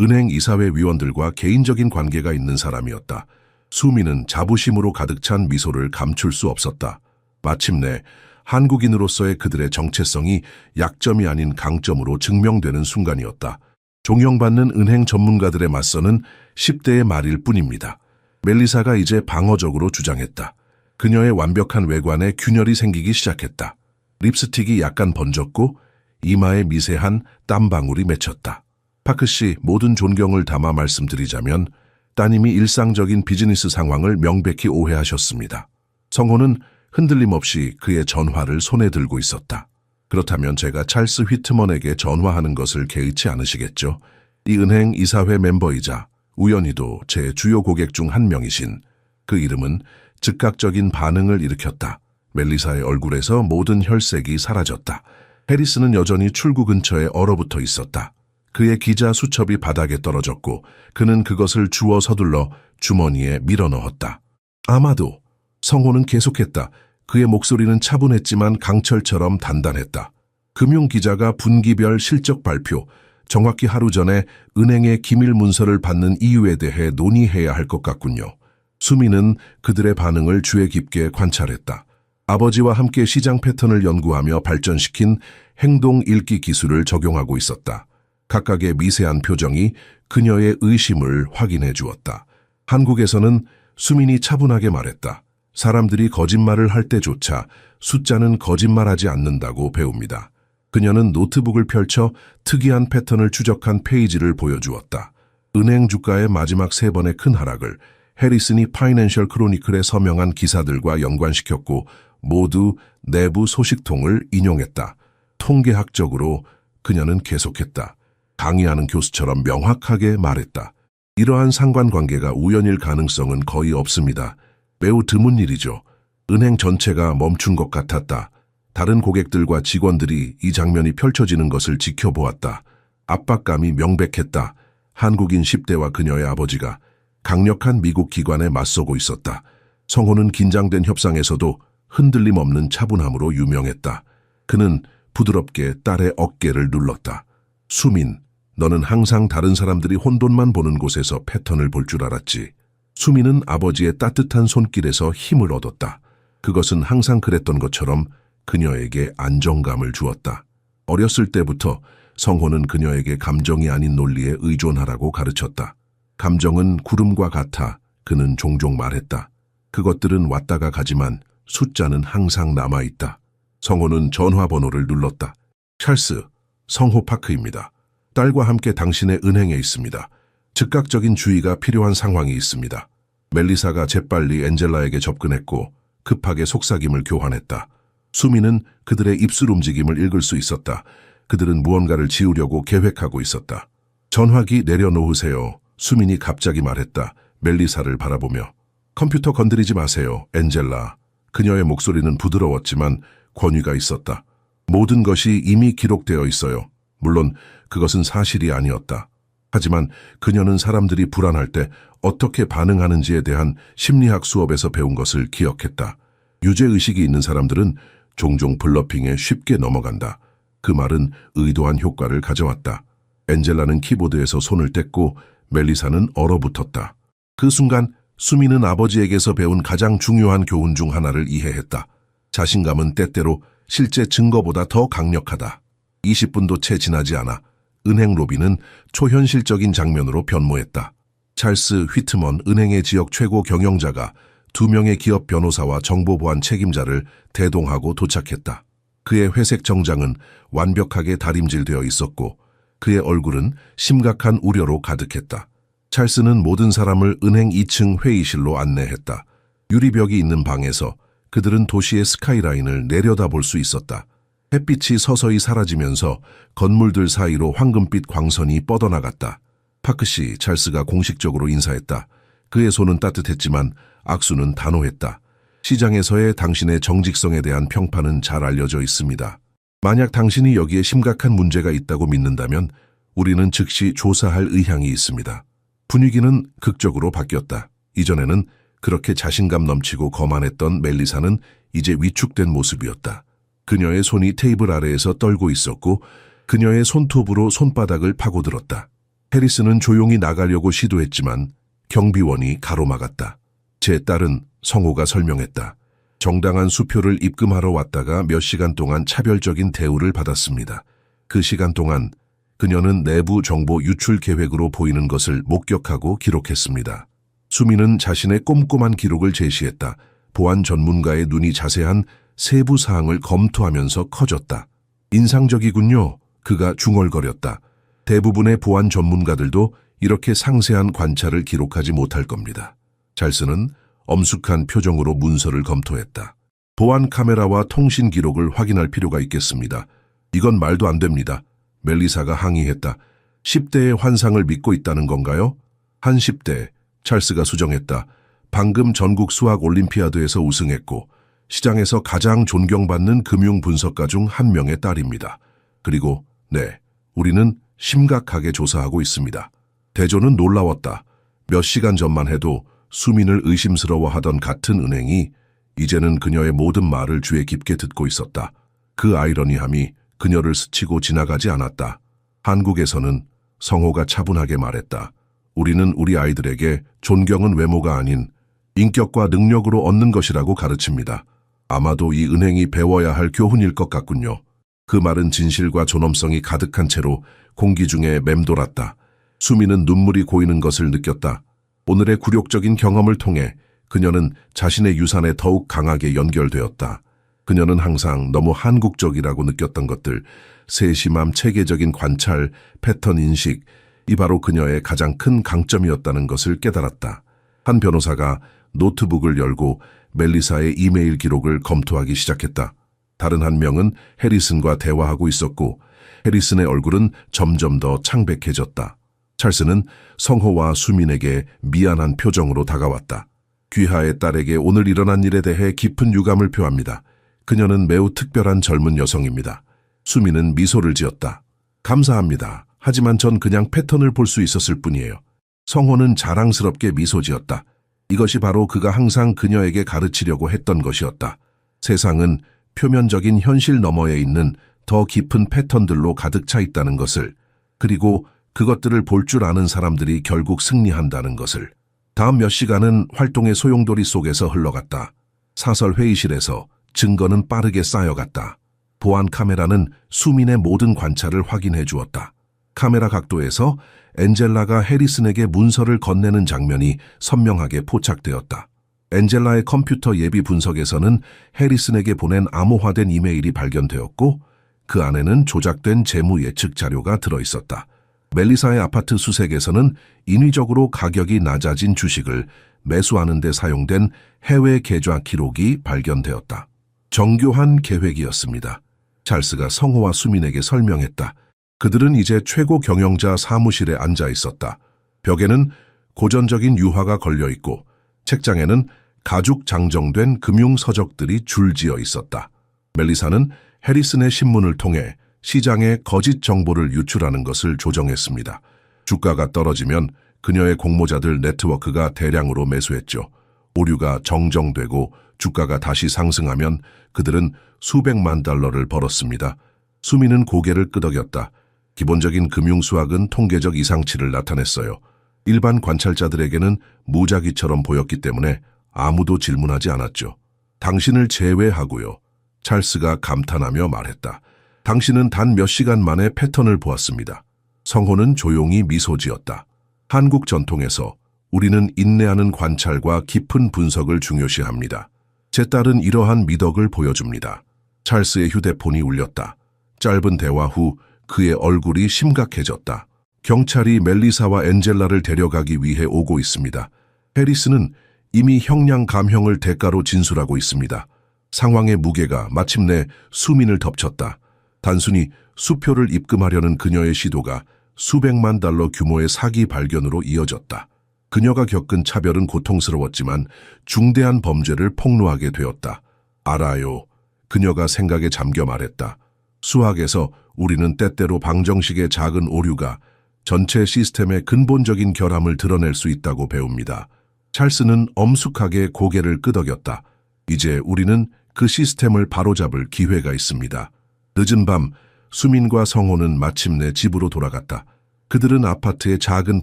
은행 이사회 위원들과 개인적인 관계가 있는 사람이었다. 수미는 자부심으로 가득 찬 미소를 감출 수 없었다. 마침내 한국인으로서의 그들의 정체성이 약점이 아닌 강점으로 증명되는 순간이었다. 존경받는 은행 전문가들에 맞서는 10대의 말일 뿐입니다. 멜리사가 이제 방어적으로 주장했다. 그녀의 완벽한 외관에 균열이 생기기 시작했다. 립스틱이 약간 번졌고 이마에 미세한 땀방울이 맺혔다. 파크 씨, 모든 존경을 담아 말씀드리자면 따님이 일상적인 비즈니스 상황을 명백히 오해하셨습니다. 성호는 흔들림 없이 그의 전화를 손에 들고 있었다. 그렇다면 제가 찰스 휘트먼에게 전화하는 것을 개의치 않으시겠죠? 이 은행 이사회 멤버이자 우연히도 제 주요 고객 중 한 명이신 그 이름은 즉각적인 반응을 일으켰다. 멜리사의 얼굴에서 모든 혈색이 사라졌다. 해리스는 여전히 출구 근처에 얼어붙어 있었다. 그의 기자 수첩이 바닥에 떨어졌고 그는 그것을 주워 서둘러 주머니에 밀어넣었다. 아마도 성호는 계속했다. 그의 목소리는 차분했지만 강철처럼 단단했다. 금융기자가 분기별 실적 발표, 정확히 하루 전에 은행의 기밀 문서를 받는 이유에 대해 논의해야 할 것 같군요. 수미는 그들의 반응을 주의 깊게 관찰했다. 아버지와 함께 시장 패턴을 연구하며 발전시킨 행동 읽기 기술을 적용하고 있었다. 각각의 미세한 표정이 그녀의 의심을 확인해 주었다. 한국에서는 수민이 차분하게 말했다. 사람들이 거짓말을 할 때조차 숫자는 거짓말하지 않는다고 배웁니다. 그녀는 노트북을 펼쳐 특이한 패턴을 추적한 페이지를 보여주었다. 은행 주가의 마지막 3번의 큰 하락을 해리슨이 파이낸셜 크로니클에 서명한 기사들과 연관시켰고 모두 내부 소식통을 인용했다. 통계학적으로 그녀는 계속했다. 강의하는 교수처럼 명확하게 말했다. 이러한 상관관계가 우연일 가능성은 거의 없습니다. 매우 드문 일이죠. 은행 전체가 멈춘 것 같았다. 다른 고객들과 직원들이 이 장면이 펼쳐지는 것을 지켜보았다. 압박감이 명백했다. 한국인 10대와 그녀의 아버지가 강력한 미국 기관에 맞서고 있었다. 성호는 긴장된 협상에서도 흔들림 없는 차분함으로 유명했다. 그는 부드럽게 딸의 어깨를 눌렀다. 수민, 너는 항상 다른 사람들이 혼돈만 보는 곳에서 패턴을 볼 줄 알았지. 수민은 아버지의 따뜻한 손길에서 힘을 얻었다. 그것은 항상 그랬던 것처럼 그녀에게 안정감을 주었다. 어렸을 때부터 성호는 그녀에게 감정이 아닌 논리에 의존하라고 가르쳤다. 감정은 구름과 같아 그는 종종 말했다. 그것들은 왔다가 가지만 숫자는 항상 남아있다. 성호는 전화번호를 눌렀다. 찰스, 성호 파크입니다. 딸과 함께 당신의 은행에 있습니다. 즉각적인 주의가 필요한 상황이 있습니다. 멜리사가 재빨리 엔젤라에게 접근했고 급하게 속삭임을 교환했다. 수미는 그들의 입술 움직임을 읽을 수 있었다. 그들은 무언가를 지우려고 계획하고 있었다. 전화기 내려놓으세요. 수민이 갑자기 말했다. 멜리사를 바라보며. 컴퓨터 건드리지 마세요, 엔젤라. 그녀의 목소리는 부드러웠지만 권위가 있었다. 모든 것이 이미 기록되어 있어요. 물론 그것은 사실이 아니었다. 하지만 그녀는 사람들이 불안할 때 어떻게 반응하는지에 대한 심리학 수업에서 배운 것을 기억했다. 유죄의식이 있는 사람들은 종종 블러핑에 쉽게 넘어간다. 그 말은 의도한 효과를 가져왔다. 엔젤라는 키보드에서 손을 뗐고 멜리사는 얼어붙었다. 그 순간 수미는 아버지에게서 배운 가장 중요한 교훈 중 하나를 이해했다. 자신감은 때때로 실제 증거보다 더 강력하다. 20분도 채 지나지 않아 은행 로비는 초현실적인 장면으로 변모했다. 찰스 휘트먼 은행의 지역 최고 경영자가 2명의 기업 변호사와 정보보안 책임자를 대동하고 도착했다. 그의 회색 정장은 완벽하게 다림질되어 있었고 그의 얼굴은 심각한 우려로 가득했다. 찰스는 모든 사람을 은행 2층 회의실로 안내했다. 유리벽이 있는 방에서 그들은 도시의 스카이라인을 내려다볼 수 있었다. 햇빛이 서서히 사라지면서 건물들 사이로 황금빛 광선이 뻗어나갔다. 파크 씨, 찰스가 공식적으로 인사했다. 그의 손은 따뜻했지만 악수는 단호했다. 시장에서의 당신의 정직성에 대한 평판은 잘 알려져 있습니다. 만약 당신이 여기에 심각한 문제가 있다고 믿는다면 우리는 즉시 조사할 의향이 있습니다. 분위기는 극적으로 바뀌었다. 이전에는 그렇게 자신감 넘치고 거만했던 멜리사는 이제 위축된 모습이었다. 그녀의 손이 테이블 아래에서 떨고 있었고 그녀의 손톱으로 손바닥을 파고들었다. 해리스는 조용히 나가려고 시도했지만 경비원이 가로막았다. 제 딸은, 성호가 설명했다. 정당한 수표를 입금하러 왔다가 몇 시간 동안 차별적인 대우를 받았습니다. 그 시간 동안 그녀는 내부 정보 유출 계획으로 보이는 것을 목격하고 기록했습니다. 수미는 자신의 꼼꼼한 기록을 제시했다. 보안 전문가의 눈이 자세한 세부 사항을 검토하면서 커졌다. 인상적이군요. 그가 중얼거렸다. 대부분의 보안 전문가들도 이렇게 상세한 관찰을 기록하지 못할 겁니다. 찰스는 엄숙한 표정으로 문서를 검토했다. 보안 카메라와 통신 기록을 확인할 필요가 있겠습니다. 이건 말도 안 됩니다. 멜리사가 항의했다. 10대의 환상을 믿고 있다는 건가요? 한 10대, 찰스가 수정했다. 방금 전국 수학 올림피아드에서 우승했고 시장에서 가장 존경받는 금융 분석가 중 한 명의 딸입니다. 그리고 네, 우리는 심각하게 조사하고 있습니다. 대조는 놀라웠다. 몇 시간 전만 해도 수민을 의심스러워하던 같은 은행이 이제는 그녀의 모든 말을 귀에 깊게 듣고 있었다. 그 아이러니함이 그녀를 스치고 지나가지 않았다. 한국에서는 성호가 차분하게 말했다. 우리는 우리 아이들에게 존경은 외모가 아닌 인격과 능력으로 얻는 것이라고 가르칩니다. 아마도 이 은행이 배워야 할 교훈일 것 같군요. 그 말은 진실과 존엄성이 가득한 채로 공기 중에 맴돌았다. 수미는 눈물이 고이는 것을 느꼈다. 오늘의 굴욕적인 경험을 통해 그녀는 자신의 유산에 더욱 강하게 연결되었다. 그녀는 항상 너무 한국적이라고 느꼈던 것들, 세심함, 체계적인 관찰, 패턴 인식, 이 바로 그녀의 가장 큰 강점이었다는 것을 깨달았다. 한 변호사가 노트북을 열고 멜리사의 이메일 기록을 검토하기 시작했다. 다른 한 명은 해리슨과 대화하고 있었고 해리슨의 얼굴은 점점 더 창백해졌다. 찰스는 성호와 수민에게 미안한 표정으로 다가왔다. 귀하의 딸에게 오늘 일어난 일에 대해 깊은 유감을 표합니다. 그녀는 매우 특별한 젊은 여성입니다. 수민은 미소를 지었다. 감사합니다. 하지만 전 그냥 패턴을 볼 수 있었을 뿐이에요. 성호는 자랑스럽게 미소 지었다. 이것이 바로 그가 항상 그녀에게 가르치려고 했던 것이었다. 세상은 표면적인 현실 너머에 있는 더 깊은 패턴들로 가득 차 있다는 것을, 그리고 그것들을 볼 줄 아는 사람들이 결국 승리한다는 것을. 다음 몇 시간은 활동의 소용돌이 속에서 흘러갔다. 사설 회의실에서 증거는 빠르게 쌓여갔다. 보안 카메라는 수민의 모든 관찰을 확인해 주었다. 카메라 각도에서 엔젤라가 해리슨에게 문서를 건네는 장면이 선명하게 포착되었다. 엔젤라의 컴퓨터 예비 분석에서는 해리슨에게 보낸 암호화된 이메일이 발견되었고 그 안에는 조작된 재무 예측 자료가 들어있었다. 멜리사의 아파트 수색에서는 인위적으로 가격이 낮아진 주식을 매수하는 데 사용된 해외 계좌 기록이 발견되었다. 정교한 계획이었습니다. 찰스가 성호와 수민에게 설명했다. 그들은 이제 최고 경영자 사무실에 앉아 있었다. 벽에는 고전적인 유화가 걸려 있고 책장에는 가죽 장정된 금융 서적들이 줄지어 있었다. 멜리사는 해리슨의 신문을 통해 시장에 거짓 정보를 유출하는 것을 조정했습니다. 주가가 떨어지면 그녀의 공모자들 네트워크가 대량으로 매수했죠. 오류가 정정되고 주가가 다시 상승하면 그들은 수백만 달러를 벌었습니다. 수미는 고개를 끄덕였다. 기본적인 금융 수학은 통계적 이상치를 나타냈어요. 일반 관찰자들에게는 무작위처럼 보였기 때문에 아무도 질문하지 않았죠. 당신을 제외하고요. 찰스가 감탄하며 말했다. 당신은 단 몇 시간 만에 패턴을 보았습니다. 성호는 조용히 미소 지었다. 한국 전통에서 우리는 인내하는 관찰과 깊은 분석을 중요시합니다. 제 딸은 이러한 미덕을 보여줍니다. 찰스의 휴대폰이 울렸다. 짧은 대화 후 그의 얼굴이 심각해졌다. 경찰이 멜리사와 엔젤라를 데려가기 위해 오고 있습니다. 해리스는 이미 형량 감형을 대가로 진술하고 있습니다. 상황의 무게가 마침내 수민을 덮쳤다. 단순히 수표를 입금하려는 그녀의 시도가 수백만 달러 규모의 사기 발견으로 이어졌다. 그녀가 겪은 차별은 고통스러웠지만 중대한 범죄를 폭로하게 되었다. 알아요. 그녀가 생각에 잠겨 말했다. 수학에서 우리는 때때로 방정식의 작은 오류가 전체 시스템의 근본적인 결함을 드러낼 수 있다고 배웁니다. 찰스는 엄숙하게 고개를 끄덕였다. 이제 우리는 그 시스템을 바로잡을 기회가 있습니다. 늦은 밤 수민과 성호는 마침내 집으로 돌아갔다. 그들은 아파트의 작은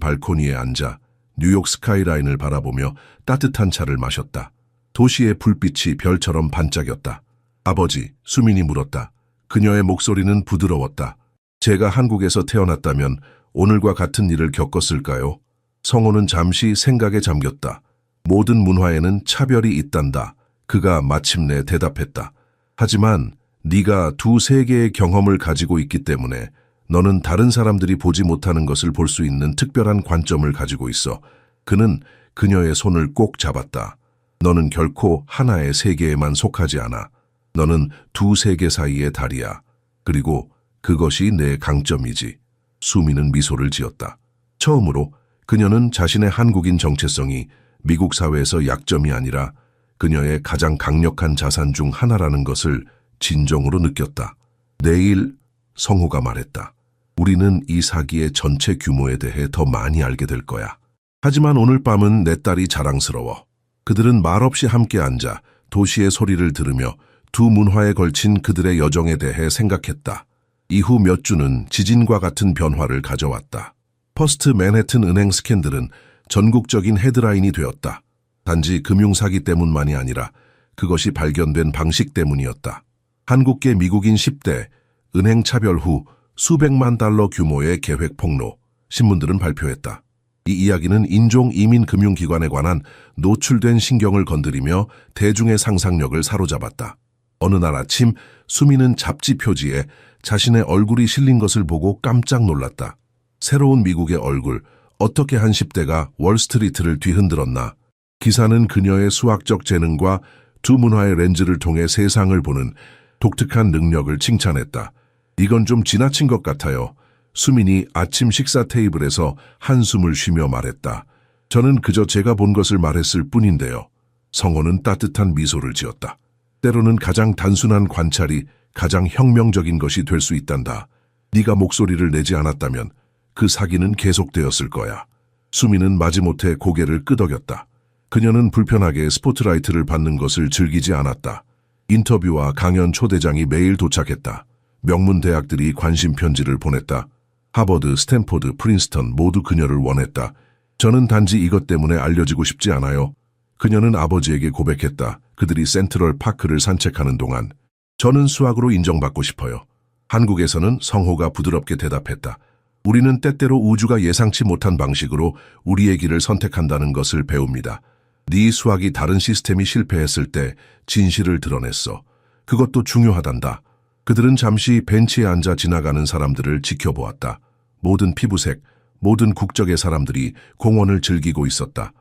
발코니에 앉아 뉴욕 스카이라인을 바라보며 따뜻한 차를 마셨다. 도시의 불빛이 별처럼 반짝였다. 아버지, 수민이 물었다. 그녀의 목소리는 부드러웠다. 제가 한국에서 태어났다면 오늘과 같은 일을 겪었을까요? 성호는 잠시 생각에 잠겼다. 모든 문화에는 차별이 있단다. 그가 마침내 대답했다. 하지만 네가 두 세계의 경험을 가지고 있기 때문에 너는 다른 사람들이 보지 못하는 것을 볼 수 있는 특별한 관점을 가지고 있어. 그는 그녀의 손을 꼭 잡았다. 너는 결코 하나의 세계에만 속하지 않아. 너는 두 세계 사이의 달이야. 그리고 그것이 내 강점이지. 수미는 미소를 지었다. 처음으로 그녀는 자신의 한국인 정체성이 미국 사회에서 약점이 아니라 그녀의 가장 강력한 자산 중 하나라는 것을 진정으로 느꼈다. 내일, 성호가 말했다. 우리는 이 사기의 전체 규모에 대해 더 많이 알게 될 거야. 하지만 오늘 밤은 내 딸이 자랑스러워. 그들은 말없이 함께 앉아 도시의 소리를 들으며 두 문화에 걸친 그들의 여정에 대해 생각했다. 이후 몇 주는 지진과 같은 변화를 가져왔다. 퍼스트 맨해튼 은행 스캔들은 전국적인 헤드라인이 되었다. 단지 금융사기 때문만이 아니라 그것이 발견된 방식 때문이었다. 한국계 미국인 10대, 은행 차별 후 수백만 달러 규모의 계획 폭로, 신문들은 발표했다. 이 이야기는 인종 이민 금융기관에 관한 노출된 신경을 건드리며 대중의 상상력을 사로잡았다. 어느 날 아침 수미는 잡지 표지에 자신의 얼굴이 실린 것을 보고 깜짝 놀랐다. 새로운 미국의 얼굴, 어떻게 한 10대가 월스트리트를 뒤흔들었나. 기사는 그녀의 수학적 재능과 두 문화의 렌즈를 통해 세상을 보는 독특한 능력을 칭찬했다. 이건 좀 지나친 것 같아요. 수민이 아침 식사 테이블에서 한숨을 쉬며 말했다. 저는 그저 제가 본 것을 말했을 뿐인데요. 성호는 따뜻한 미소를 지었다. 때로는 가장 단순한 관찰이 가장 혁명적인 것이 될 수 있단다. 네가 목소리를 내지 않았다면 그 사기는 계속되었을 거야. 수민은 마지못해 고개를 끄덕였다. 그녀는 불편하게 스포트라이트를 받는 것을 즐기지 않았다. 인터뷰와 강연 초대장이 매일 도착했다. 명문 대학들이 관심 편지를 보냈다. 하버드, 스탠포드, 프린스턴 모두 그녀를 원했다. 저는 단지 이것 때문에 알려지고 싶지 않아요. 그녀는 아버지에게 고백했다. 그들이 센트럴 파크를 산책하는 동안 저는 수학으로 인정받고 싶어요. 한국에서는 성호가 부드럽게 대답했다. 우리는 때때로 우주가 예상치 못한 방식으로 우리의 길을 선택한다는 것을 배웁니다. 네 수학이 다른 시스템이 실패했을 때 진실을 드러냈어. 그것도 중요하단다. 그들은 잠시 벤치에 앉아 지나가는 사람들을 지켜보았다. 모든 피부색, 모든 국적의 사람들이 공원을 즐기고 있었다.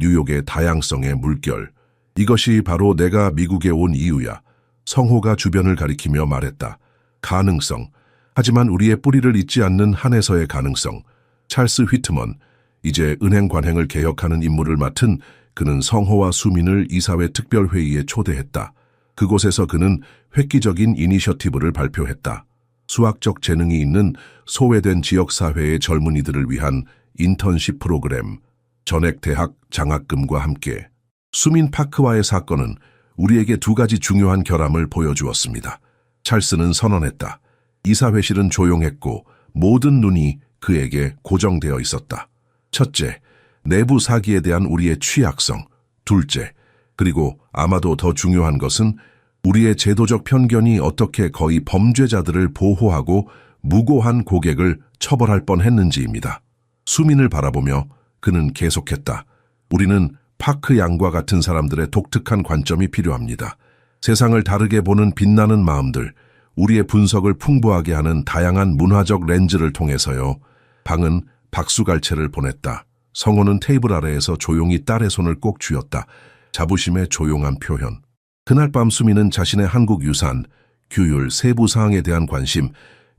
뉴욕의 다양성의 물결. 이것이 바로 내가 미국에 온 이유야. 성호가 주변을 가리키며 말했다. 가능성. 하지만 우리의 뿌리를 잊지 않는 한에서의 가능성. 찰스 휘트먼. 이제 은행 관행을 개혁하는 임무를 맡은 그는 성호와 수민을 이사회 특별회의에 초대했다. 그곳에서 그는 획기적인 이니셔티브를 발표했다. 수학적 재능이 있는 소외된 지역사회의 젊은이들을 위한 인턴십 프로그램, 전액 대학 장학금과 함께. 수민 파크와의 사건은 우리에게 두 가지 중요한 결함을 보여주었습니다. 찰스는 선언했다. 이사회실은 조용했고 모든 눈이 그에게 고정되어 있었다. 첫째, 내부 사기에 대한 우리의 취약성. 둘째, 그리고 아마도 더 중요한 것은 우리의 제도적 편견이 어떻게 거의 범죄자들을 보호하고 무고한 고객을 처벌할 뻔했는지입니다. 수민을 바라보며 그는 계속했다. 우리는 파크 양과 같은 사람들의 독특한 관점이 필요합니다. 세상을 다르게 보는 빛나는 마음들, 우리의 분석을 풍부하게 하는 다양한 문화적 렌즈를 통해서요. 방은 박수갈채를 보냈다. 성호는 테이블 아래에서 조용히 딸의 손을 꼭 쥐었다. 자부심의 조용한 표현. 그날 밤 수미는 자신의 한국 유산, 규율, 세부 사항에 대한 관심,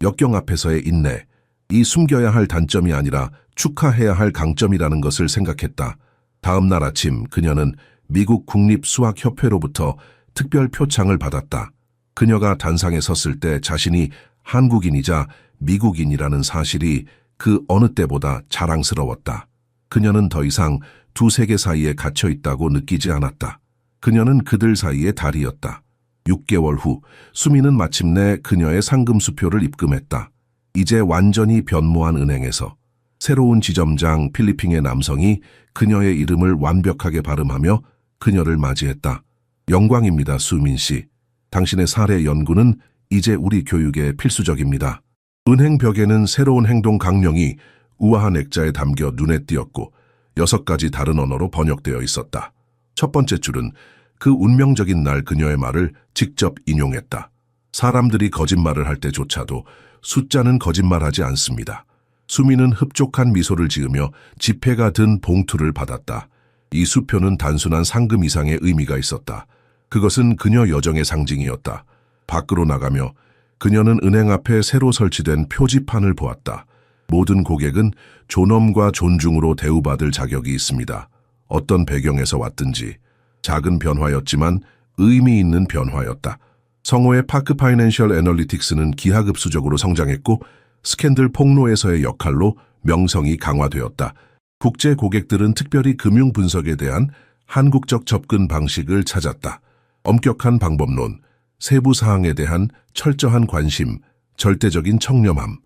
역경 앞에서의 인내, 이 숨겨야 할 단점이 아니라 축하해야 할 강점이라는 것을 생각했다. 다음 날 아침 그녀는 미국 국립수학협회로부터 특별 표창을 받았다. 그녀가 단상에 섰을 때 자신이 한국인이자 미국인이라는 사실이 그 어느 때보다 자랑스러웠다. 그녀는 더 이상 두 세계 사이에 갇혀 있다고 느끼지 않았다. 그녀는 그들 사이의 달이었다. 6개월 후 수미는 마침내 그녀의 상금수표를 입금했다. 이제 완전히 변모한 은행에서 새로운 지점장 필리핀의 남성이 그녀의 이름을 완벽하게 발음하며 그녀를 맞이했다. 영광입니다, 수민 씨. 당신의 사례 연구는 이제 우리 교육에 필수적입니다. 은행 벽에는 새로운 행동 강령이 우아한 액자에 담겨 눈에 띄었고 6가지 다른 언어로 번역되어 있었다. 첫 번째 줄은 그 운명적인 날 그녀의 말을 직접 인용했다. 사람들이 거짓말을 할 때조차도 숫자는 거짓말하지 않습니다. 수미는 흡족한 미소를 지으며 지폐가 든 봉투를 받았다. 이 수표는 단순한 상금 이상의 의미가 있었다. 그것은 그녀 여정의 상징이었다. 밖으로 나가며 그녀는 은행 앞에 새로 설치된 표지판을 보았다. 모든 고객은 존엄과 존중으로 대우받을 자격이 있습니다. 어떤 배경에서 왔든지. 작은 변화였지만 의미 있는 변화였다. 성호의 파크 파이낸셜 애널리틱스는 기하급수적으로 성장했고 스캔들 폭로에서의 역할로 명성이 강화되었다. 국제 고객들은 특별히 금융 분석에 대한 한국적 접근 방식을 찾았다. 엄격한 방법론, 세부 사항에 대한 철저한 관심, 절대적인 청렴함.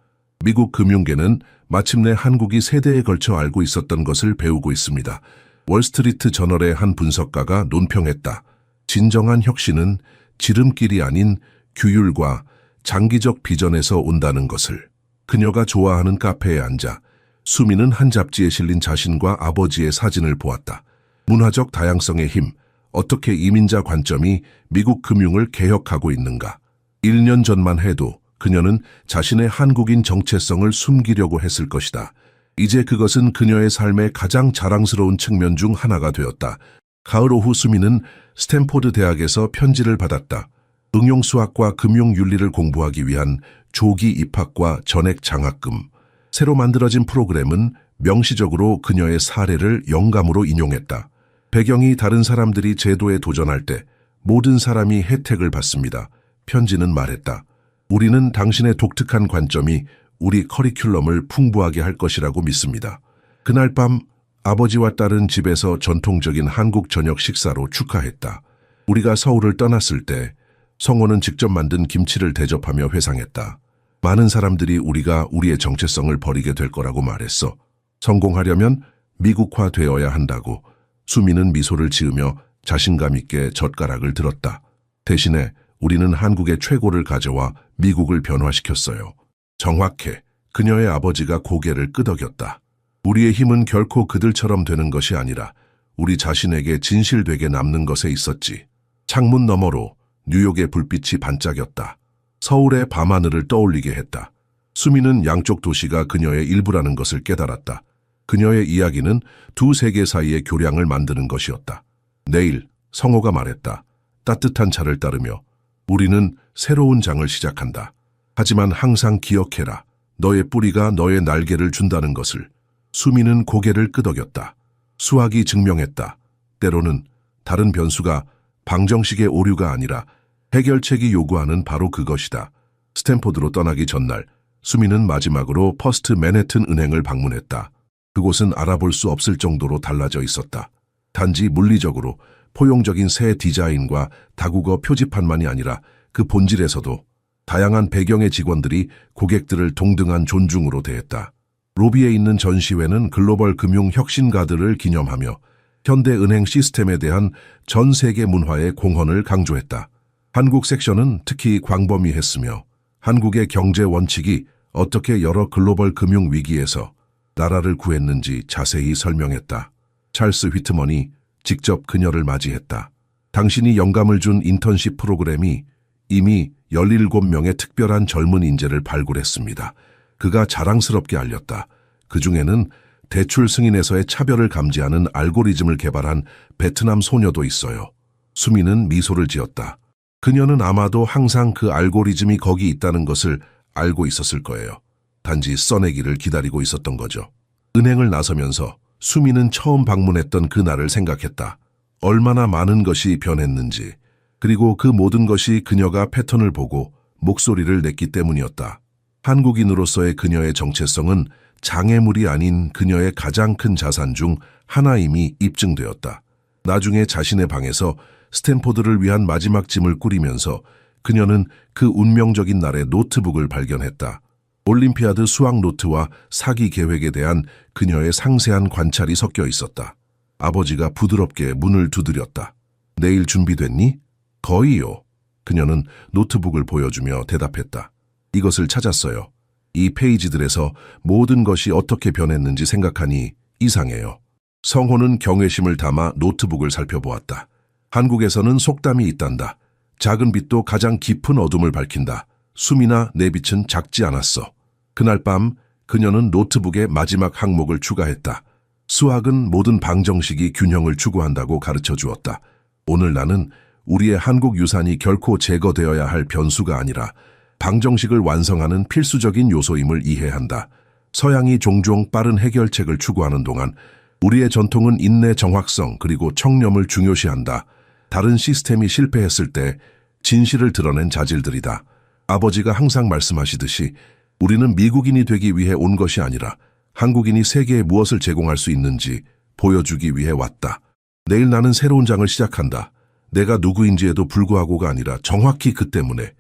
미국 금융계는 마침내 한국이 세대에 걸쳐 알고 있었던 것을 배우고 있습니다. 월스트리트 저널의 한 분석가가 논평했다. 진정한 혁신은 지름길이 아닌 규율과 장기적 비전에서 온다는 것을. 그녀가 좋아하는 카페에 앉아 수미는 한 잡지에 실린 자신과 아버지의 사진을 보았다. 문화적 다양성의 힘, 어떻게 이민자 관점이 미국 금융을 개혁하고 있는가. 1년 전만 해도 그녀는 자신의 한국인 정체성을 숨기려고 했을 것이다. 이제 그것은 그녀의 삶의 가장 자랑스러운 측면 중 하나가 되었다. 가을 오후 수미는 스탠포드 대학에서 편지를 받았다. 응용수학과 금융윤리를 공부하기 위한 조기 입학과 전액 장학금. 새로 만들어진 프로그램은 명시적으로 그녀의 사례를 영감으로 인용했다. 배경이 다른 사람들이 제도에 도전할 때 모든 사람이 혜택을 받습니다. 편지는 말했다. 우리는 당신의 독특한 관점이 우리 커리큘럼을 풍부하게 할 것이라고 믿습니다. 그날 밤 아버지와 딸은 집에서 전통적인 한국 저녁 식사로 축하했다. 우리가 서울을 떠났을 때 성호는 직접 만든 김치를 대접하며 회상했다. 많은 사람들이 우리가 우리의 정체성을 버리게 될 거라고 말했어. 성공하려면 미국화되어야 한다고. 수미는 미소를 지으며 자신감 있게 젓가락을 들었다. 대신에 우리는 한국의 최고를 가져와 미국을 변화시켰어요. 정확해. 그녀의 아버지가 고개를 끄덕였다. 우리의 힘은 결코 그들처럼 되는 것이 아니라 우리 자신에게 진실되게 남는 것에 있었지. 창문 너머로 뉴욕의 불빛이 반짝였다. 서울의 밤하늘을 떠올리게 했다. 수미는 양쪽 도시가 그녀의 일부라는 것을 깨달았다. 그녀의 이야기는 두 세계 사이의 교량을 만드는 것이었다. 내일 성호가 말했다. 따뜻한 차를 따르며 우리는 새로운 장을 시작한다. 하지만 항상 기억해라. 너의 뿌리가 너의 날개를 준다는 것을. 수미는 고개를 끄덕였다. 수학이 증명했다. 때로는 다른 변수가 방정식의 오류가 아니라 해결책이 요구하는 바로 그것이다. 스탠포드로 떠나기 전날 수미는 마지막으로 퍼스트 맨해튼 은행을 방문했다. 그곳은 알아볼 수 없을 정도로 달라져 있었다. 단지 물리적으로 포용적인 새 디자인과 다국어 표지판만이 아니라 그 본질에서도 다양한 배경의 직원들이 고객들을 동등한 존중으로 대했다. 로비에 있는 전시회는 글로벌 금융 혁신가들을 기념하며 현대 은행 시스템에 대한 전 세계 문화의 공헌을 강조했다. 한국 섹션은 특히 광범위했으며 한국의 경제 원칙이 어떻게 여러 글로벌 금융 위기에서 나라를 구했는지 자세히 설명했다. 찰스 휘트먼이 직접 그녀를 맞이했다. 당신이 영감을 준 인턴십 프로그램이 이미 17명의 특별한 젊은 인재를 발굴했습니다. 그가 자랑스럽게 알렸다. 그 중에는 대출 승인에서의 차별을 감지하는 알고리즘을 개발한 베트남 소녀도 있어요. 수미는 미소를 지었다. 그녀는 아마도 항상 그 알고리즘이 거기 있다는 것을 알고 있었을 거예요. 단지 써내기를 기다리고 있었던 거죠. 은행을 나서면서 수미는 처음 방문했던 그 날을 생각했다. 얼마나 많은 것이 변했는지, 그리고 그 모든 것이 그녀가 패턴을 보고 목소리를 냈기 때문이었다. 한국인으로서의 그녀의 정체성은 장애물이 아닌 그녀의 가장 큰 자산 중 하나임이 입증되었다. 나중에 자신의 방에서 스탠포드를 위한 마지막 짐을 꾸리면서 그녀는 그 운명적인 날의 노트북을 발견했다. 올림피아드 수학 노트와 사기 계획에 대한 그녀의 상세한 관찰이 섞여 있었다. 아버지가 부드럽게 문을 두드렸다. 내일 준비됐니? 거의요. 그녀는 노트북을 보여주며 대답했다. 이것을 찾았어요. 이 페이지들에서 모든 것이 어떻게 변했는지 생각하니 이상해요. 성호는 경외심을 담아 노트북을 살펴보았다. 한국에서는 속담이 있단다. 작은 빛도 가장 깊은 어둠을 밝힌다. 수미나 내 빛은 작지 않았어. 그날 밤 그녀는 노트북에 마지막 항목을 추가했다. 수학은 모든 방정식이 균형을 추구한다고 가르쳐 주었다. 오늘 나는 우리의 한국 유산이 결코 제거되어야 할 변수가 아니라 방정식을 완성하는 필수적인 요소임을 이해한다. 서양이 종종 빠른 해결책을 추구하는 동안 우리의 전통은 인내, 정확성, 그리고 청렴을 중요시한다. 다른 시스템이 실패했을 때 진실을 드러낸 자질들이다. 아버지가 항상 말씀하시듯이 우리는 미국인이 되기 위해 온 것이 아니라 한국인이 세계에 무엇을 제공할 수 있는지 보여주기 위해 왔다. 내일 나는 새로운 장을 시작한다. 내가 누구인지에도 불구하고가 아니라 정확히 그 때문에.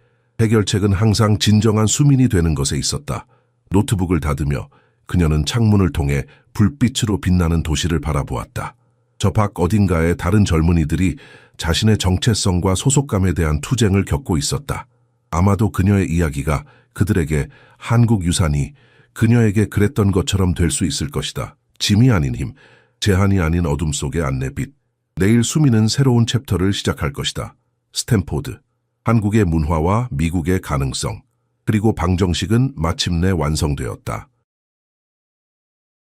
해결책은 항상 진정한 수민이 되는 것에 있었다. 노트북을 닫으며 그녀는 창문을 통해 불빛으로 빛나는 도시를 바라보았다. 저 밖 어딘가에 다른 젊은이들이 자신의 정체성과 소속감에 대한 투쟁을 겪고 있었다. 아마도 그녀의 이야기가 그들에게 한국 유산이 그녀에게 그랬던 것처럼 될 수 있을 것이다. 짐이 아닌 힘, 제한이 아닌 어둠 속의 안내빛. 내일 수미는 새로운 챕터를 시작할 것이다. 스탠포드. 한국의 문화와 미국의 가능성, 그리고 방정식은 마침내 완성되었다.